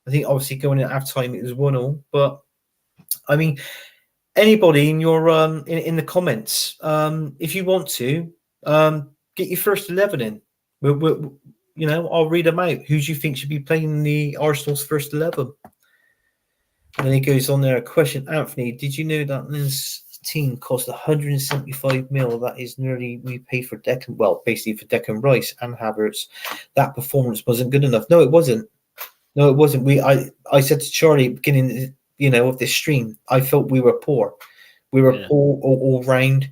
I think obviously going in at half time it was 1-0. But I mean, anybody in your in the comments, if you want to, get your first 11 in. I'll read them out. Who do you think should be playing the Arsenal's first 11? And then he goes on there, question, Anthony, did you know that this team cost 175 mil? That is nearly we paid for Declan, well, basically for Declan Rice and Havertz. That performance wasn't good enough. No, it wasn't. I said to Charlie at the beginning, of this stream, I felt we were poor. We were poor all round.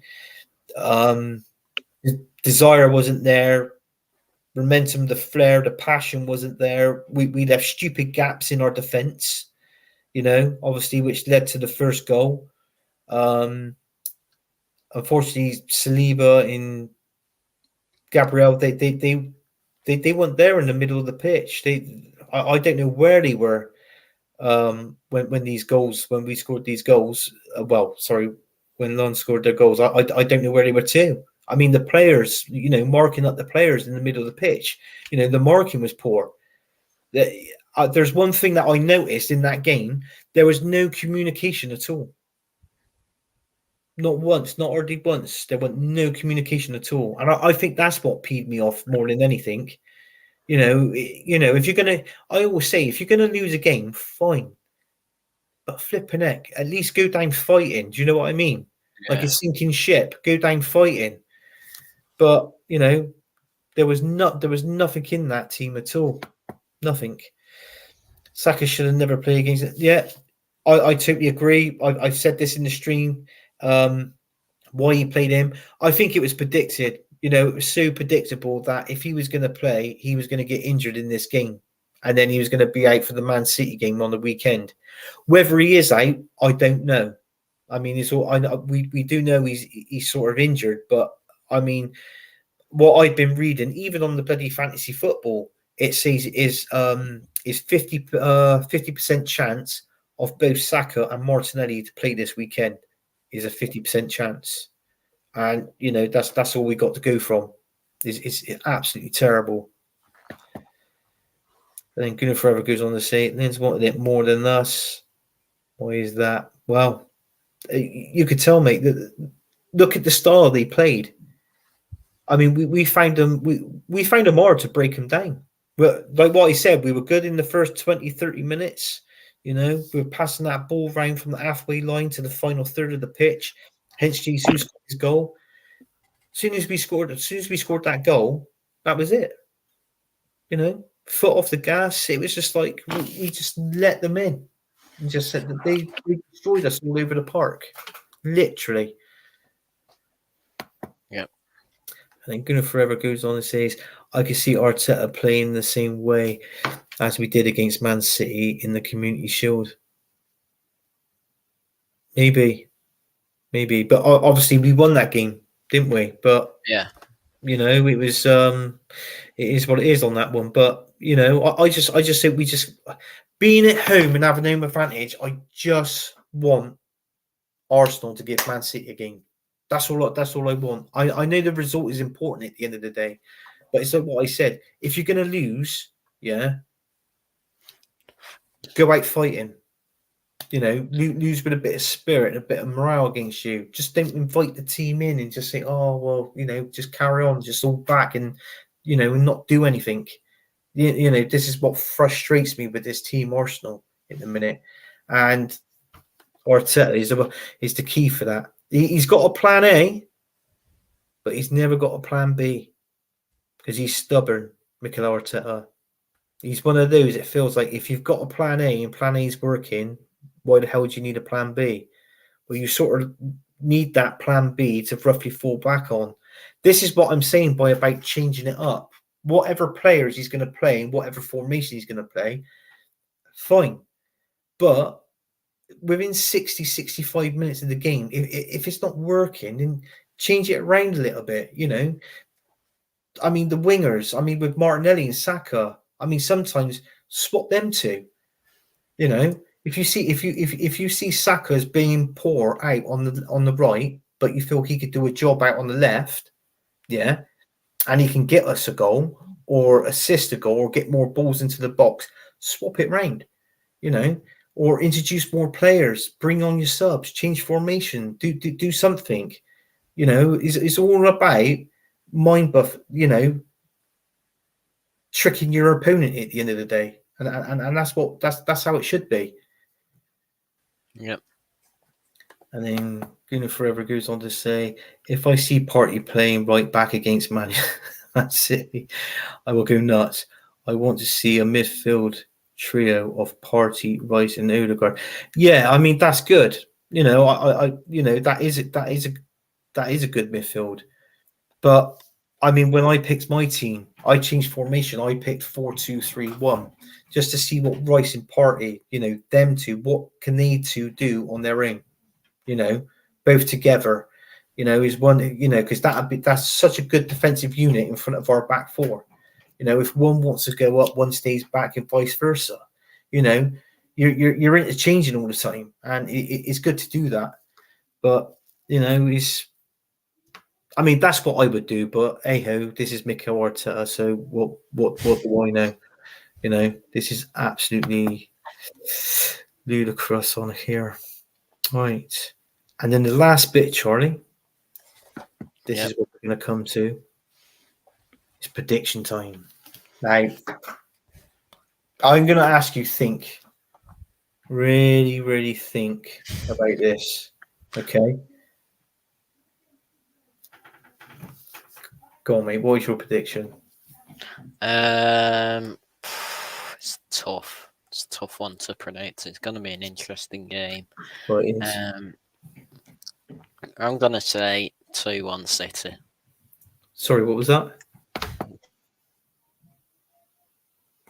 Desire wasn't there. Momentum, the flair, the passion wasn't there. We left stupid gaps in our defence. Obviously, which led to the first goal. Unfortunately, Saliba and Gabriel, they weren't there in the middle of the pitch. I don't know where they were when we scored these goals. When Lon scored their goals, I don't know where they were too. I mean, the players, marking up the players in the middle of the pitch, the marking was poor. There's one thing that I noticed in that game. There was no communication at all. Not once, not hardly once. There was no communication at all. And I think that's what peed me off more than anything. If you're going to, I always say, if you're going to lose a game, fine. But flipping heck, at least go down fighting. Do you know what I mean? Yeah. Like a sinking ship, go down fighting. But, there was nothing in that team at all. Nothing. Saka should have never played against it. Yeah, I totally agree. I've said this in the stream. Why he played him. I think it was predicted. It was so predictable that if he was going to play, he was going to get injured in this game. And then he was going to be out for the Man City game on the weekend. Whether he is out, I don't know. I mean, we do know he's sort of injured. But, I mean, what I've been reading, even on the bloody fantasy football, it says it is 50% chance of both Saka and Martinelli to play this weekend. Is a 50% chance, and that's all we got to go from. It's absolutely terrible. And then Gunnar Forever goes on to say, Lynn's wanted it more than us. Why is that? Well, you could tell, mate, that look at the style they played. I mean, we found them hard to break them down. But like what I said, we were good in the first 20, 30 minutes. We were passing that ball round from the halfway line to the final third of the pitch. Hence, Jesus got his goal. As soon as we scored that goal, that was it. Foot off the gas. It was just like we just let them in. He just said that they destroyed us all over the park, literally. Yep. And then Gunnar Forever goes on and says, I can see Arteta playing the same way as we did against Man City in the Community Shield. Maybe. But obviously we won that game, didn't we? But Yeah. it was it is what it is on that one. But I just think we just being at home and having home advantage. I just want Arsenal to give Man City a game. That's all I want. I know the result is important at the end of the day, but it's like what I said. If you're going to lose, go out fighting. Lose with a bit of spirit and a bit of morale against you. Just don't invite the team in and just say, oh, well, just carry on, just all back and not do anything. This is what frustrates me with this team, Arsenal, at the minute. And Arteta is the key for that. He's got a plan A, but he's never got a plan B because he's stubborn, Mikel Arteta. He's one of those, it feels like if you've got a plan A and plan A is working, why the hell do you need a plan B? Well, you sort of need that plan B to roughly fall back on. This is what I'm saying by about changing it up. Whatever players he's going to play and whatever formation he's going to play, fine. But within 60, 65 minutes of the game, if it's not working, then change it around a little bit, I mean, the wingers, with Martinelli and Saka, sometimes swap them two. If you see Saka as being poor out on the right, but you feel he could do a job out on the left, and he can get us a goal or assist a goal or get more balls into the box, swap it round, or introduce more players, bring on your subs, change formation, do something. It's all about mind buff, tricking your opponent at the end of the day, and that's how it should be. Yep. And then Gunnar Forever goes on to say, if I see Partey playing right back against Man City, I will go nuts. I want to see a midfield trio of Partey, Rice, and Odegaard. Yeah, that's good. That is a good midfield. But when I picked my team, I changed formation. I picked 4-2-3-1 just to see what Rice and Partey, them two, what can they two do on their own? Both together, is one, because that's such a good defensive unit in front of our back four. If one wants to go up, one stays back, and vice versa. You're interchanging all the time, and it's good to do that. But that's what I would do. But hey ho, this is Mikel Arteta, so what do I know? This is absolutely ludicrous on here, right? And then the last bit, Charlie, this is what we're going to come to. It's prediction time. Now, I'm going to ask you think. Really, really think about this. Okay? Go on, mate. What is your prediction? It's tough. It's a tough one to predict. It's going to be an interesting game. Well, it is. I'm going to say 2-1 City. Sorry, what was that?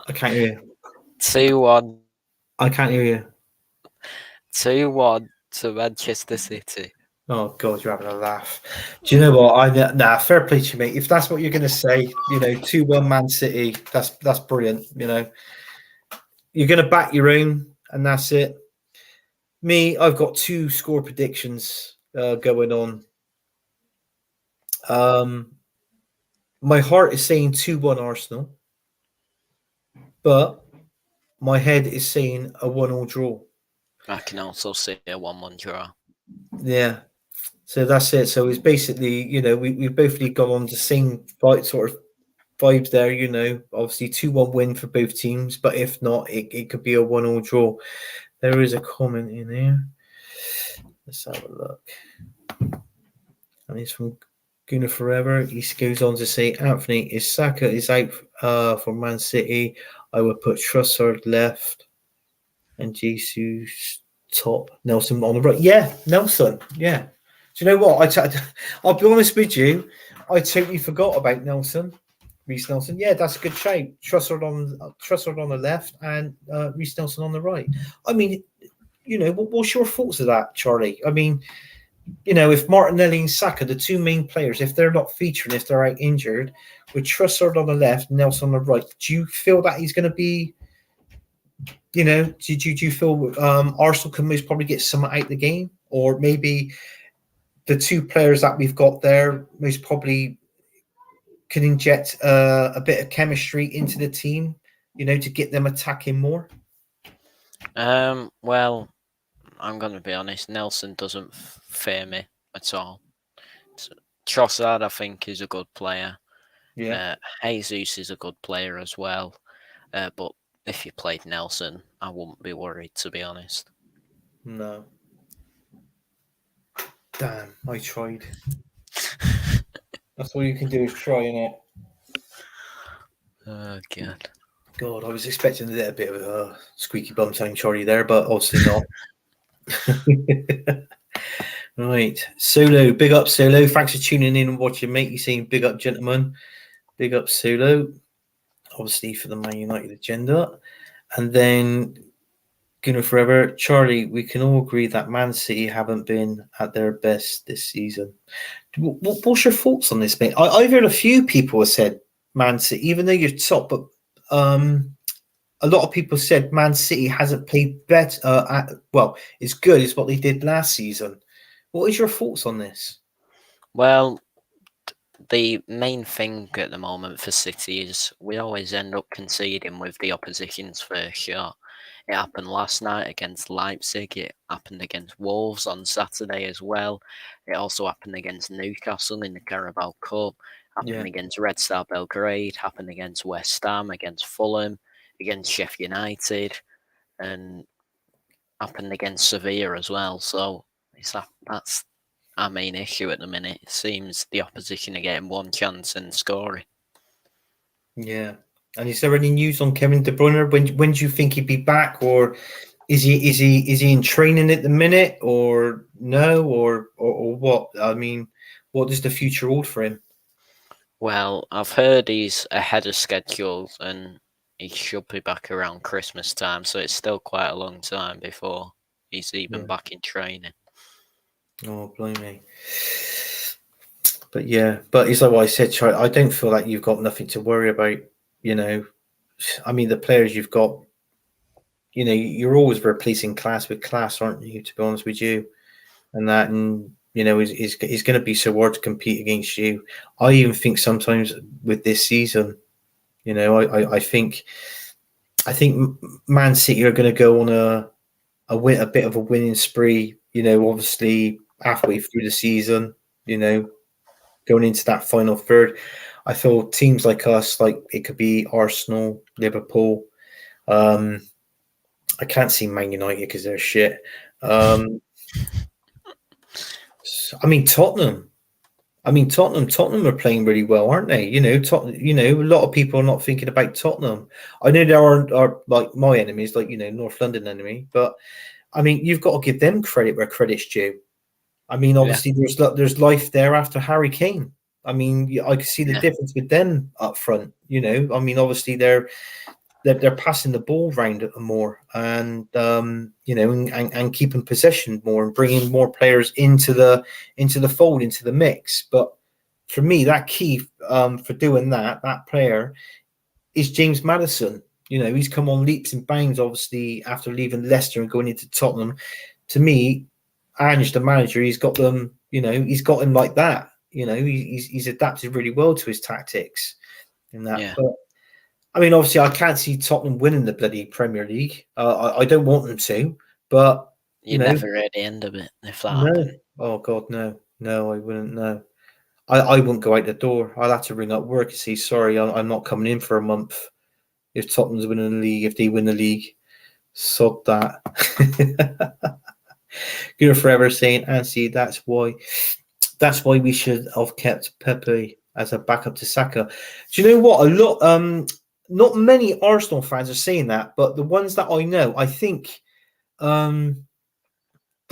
I can't hear you. 2-1. I can't hear you. 2-1 to Manchester City. Oh God, you're having a laugh. Do you know what? Fair play to you, mate. If that's what you're going to say, 2-1 Man City. That's brilliant. You're going to back your own, and that's it. Me, I've got 2 score predictions going on. My heart is saying 2-1 Arsenal, but my head is saying a 1-1 draw. I can also see a 1-1 draw. Yeah. So that's it. So it's basically, we've both gone on the same sort of vibes there, obviously 2-1 win for both teams, but if not, it could be a 1-1 draw. There is a comment in there. Let's have a look. And it's from Gunnar Forever. He goes on to say, Anthony, if Saka is out for Man City, I would put Trossard left. and Jesus top, Nelson on the right. Yeah, Nelson. Yeah. Do you know what? I'll be honest with you. I totally forgot about Nelson. Reece Nelson. Yeah, that's a good shout. Trussard on the left and Reece Nelson on the right. I mean, what's your thoughts of that, Charlie? I mean, if Martinelli and Saka, the two main players, if they're not featuring, if they're out injured, with Trussard on the left, Nelson on the right, do you feel that he's going to be, do you feel Arsenal can most probably get some out the game? Or maybe the two players that we've got there most probably can inject a bit of chemistry into the team, to get them attacking more? Well, I'm going to be honest. Nelson doesn't fear me at all. Trossard, I think, is a good player. Yeah. Jesus is a good player as well. But if you played Nelson, I wouldn't be worried, to be honest. No. Damn, I tried. That's all you can do is try, innit? Oh, God. God, I was expecting a little bit of a squeaky bum sound Charlie there, but obviously not. Right. Solo, big up Solo. Thanks for tuning in and watching, mate. You're saying big up, gentlemen. Big up Solo. Obviously for the Man United agenda. And then Gunnar Forever. Charlie, we can all agree that Man City haven't been at their best this season. What's your thoughts on this, mate? I've heard a few people have said Man City, even though you're top, but a lot of people said Man City hasn't played better. It's good as what they did last season. What is your thoughts on this? Well, the main thing at the moment for City is we always end up conceding with the opposition's first shot. It happened last night against Leipzig. It happened against Wolves on Saturday as well. It also happened against Newcastle in the Carabao Cup. Happened against Red Star Belgrade. Happened against West Ham, against Fulham, against Sheffield United, and happened against Sevilla as well. So that's our main issue at the minute. It seems the opposition are getting one chance and scoring. Yeah. And is there any news on Kevin De Bruyne? When do you think he'd be back, or is he in training at the minute, or no, or what? I mean, what does the future hold for him? Well, I've heard he's ahead of schedule and he should be back around Christmas time, so it's still quite a long time before he's even back in training. Oh, blimey. But it's like what I said, Charlie, I don't feel like you've got nothing to worry about, I mean, the players you've got, you're always replacing class with class, aren't you, to be honest with you? And is going to be so hard to compete against you. I even think sometimes with this season, I think Man City are going to go on a bit of a winning spree, obviously halfway through the season, going into that final third. I feel teams like us, like it could be Arsenal, Liverpool. I can't see Man United because they're shit. I mean Tottenham. Tottenham are playing really well, aren't they? A lot of people are not thinking about Tottenham. I know there are like my enemies, like North London enemy, but I mean you've got to give them credit where credit's due. I mean, obviously there's life there after Harry Kane. I mean, I can see the difference with them up front. I mean, obviously they're passing the ball round more, and and keeping possession more, and bringing more players into the fold, into the mix. But for me, that key for doing that player is James Maddison. He's come on leaps and bounds, obviously after leaving Leicester and going into Tottenham. To me, Ange, the manager, he's got them. He's got him like that. He's adapted really well to his tactics in that. Yeah. But I mean, obviously, I can't see Tottenham winning the bloody Premier League. I don't want them to, but you never heard the end of it if that no. happened. Oh God, no, I wouldn't. No, I wouldn't go out the door. I'd have to ring up work and say, sorry, I'm not coming in for a month. If Tottenham's winning the league, if they win the league, sod that. You're forever saying, Ansi, that's why we should have kept Pepe as a backup to Saka. Do you know what? Not many Arsenal fans are saying that, but the ones that I know, I think the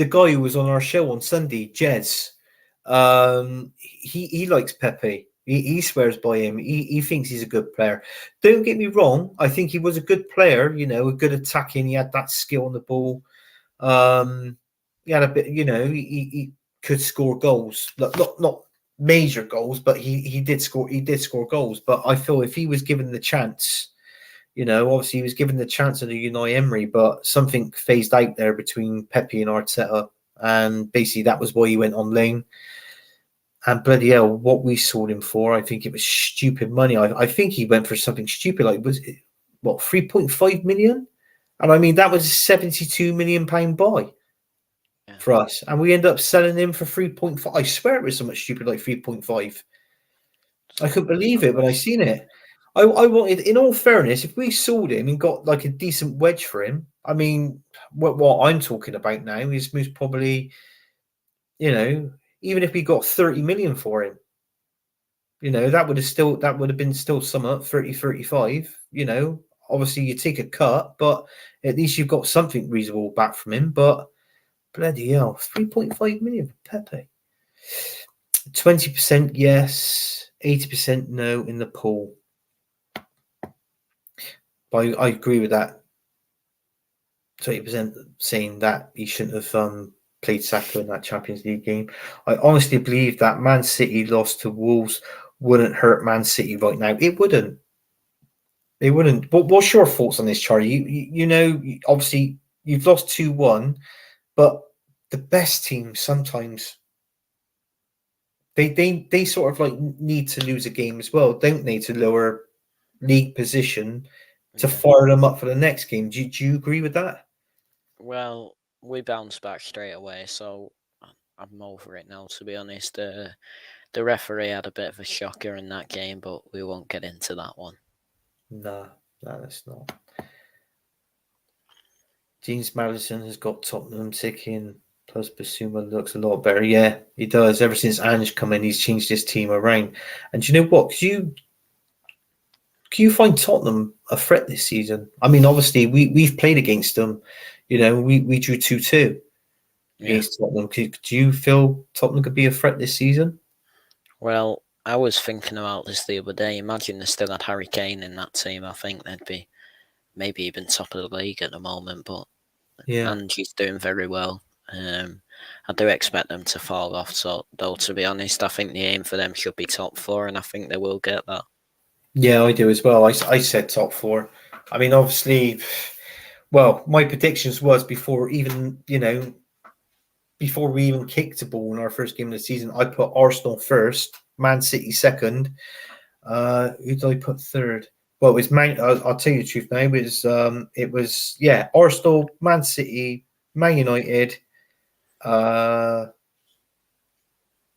guy who was on our show on Sunday, Jez, he likes Pepe. He swears by him. He thinks he's a good player. Don't get me wrong. I think he was a good player. A good attacking. He had that skill on the ball. He had a bit. He could score goals. Not major goals, but he did score. He did score goals. But I feel if he was given the chance, obviously he was given the chance of the Unai Emery, but something phased out there between Pepe and Arteta, and basically that was why he went on loan. And bloody hell, what we sold him for, I think it was stupid money. I think he went for something stupid, like was it 3.5 million? And I mean that was a 72 million pound buy for us, and we ended up selling him for 3.5. I swear it was something stupid like 3.5. I couldn't believe it when I seen it. I wanted, in all fairness, if we sold him and got like a decent wedge for him, I mean, what I'm talking about now is most probably, even if we got 30 million for him, that would have been still some up 30, 35. Obviously you take a cut, but at least you've got something reasonable back from him. But bloody hell, 3.5 million for Pepe. 20% yes, 80% no in the pool. But I agree with that. 20% saying that he shouldn't have played Saka in that Champions League game. I honestly believe that Man City lost to Wolves wouldn't hurt Man City right now. It wouldn't. It wouldn't. But what's your thoughts on this, Charlie? Obviously you've lost 2-1, but the best teams sometimes they sort of like need to lose a game as well, don't they, to lower league position to fire them up for the next game. Do you agree with that? Well, we bounced back straight away, so I'm over it now, to be honest. The referee had a bit of a shocker in that game, but we won't get into that one. No, that's not. James Maddison has got Tottenham ticking, plus Basuma looks a lot better. Yeah, he does. Ever since Ange come in, he's changed his team around. And do you know what? Can you find Tottenham a threat this season? I mean, obviously, we've played against them. We drew 2-2 against Tottenham. Do you feel Tottenham could be a threat this season? Well, I was thinking about this the other day. Imagine they still had Harry Kane in that team. I think they'd be maybe even top of the league at the moment. But Ange's doing very well. I do expect them to fall off. So, though, to be honest, I think the aim for them should be top 4, and I think they will get that. Yeah, I do as well. I said top 4. I mean, obviously, well, my predictions was before we even kicked the ball in our first game of the season, I put Arsenal first, Man City second. Who did I put third? Well, it was I'll tell you the truth now. It was Arsenal, Man City, Man United,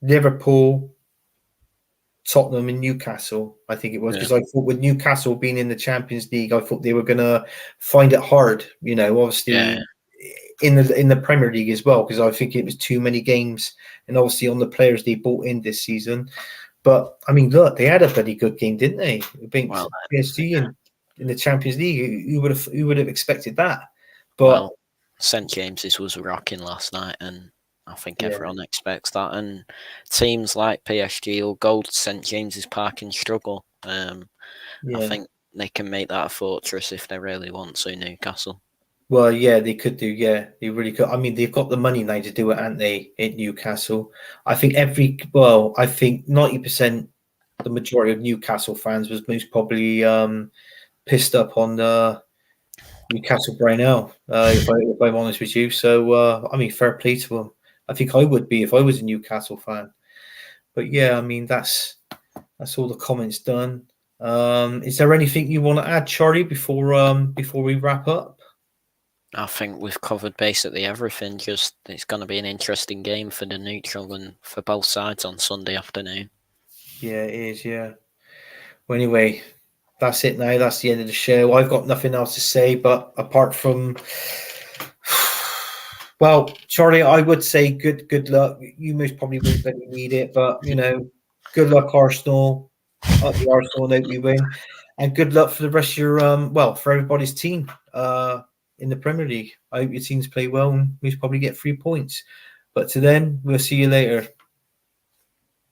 Liverpool, Tottenham, and Newcastle. I think it was, because I thought with Newcastle being in the Champions League, I thought they were going to find it hard. Obviously in the Premier League as well, because I think it was too many games, and obviously on the players they bought in this season. But I mean, look, they had a pretty good game, didn't they? Against PSG in the Champions League. Who would have expected that? But St James's was rocking last night, and I think everyone expects that. And teams like PSG will go to St James's Park and struggle. I think they can make that a fortress if they really want to, Newcastle. Well, yeah, they could do. Yeah, they really could. I mean, they've got the money now to do it, aren't they, at Newcastle? I think I think 90%, the majority of Newcastle fans was most probably pissed up on the Newcastle Brownell, if I'm honest with you. So, I mean, fair play to them. I think I would be if I was a Newcastle fan. But yeah, I mean, that's all the comments done. Is there anything you want to add, Charlie, before we wrap up? I think we've covered basically everything. Just it's going to be an interesting game for the neutral and for both sides on Sunday afternoon. Yeah, it is. Yeah. Well, anyway, that's it now. That's the end of the show. I've got nothing else to say, but apart from, well, Charlie, I would say good luck. You most probably won't really need it, but good luck, Arsenal. Up the Arsenal, hope we win, and good luck for the rest of your for everybody's team. in the Premier League. I hope your teams play well and we'll probably get 3 points. But to then, we'll see you later.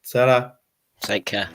Ta-ra. Take care.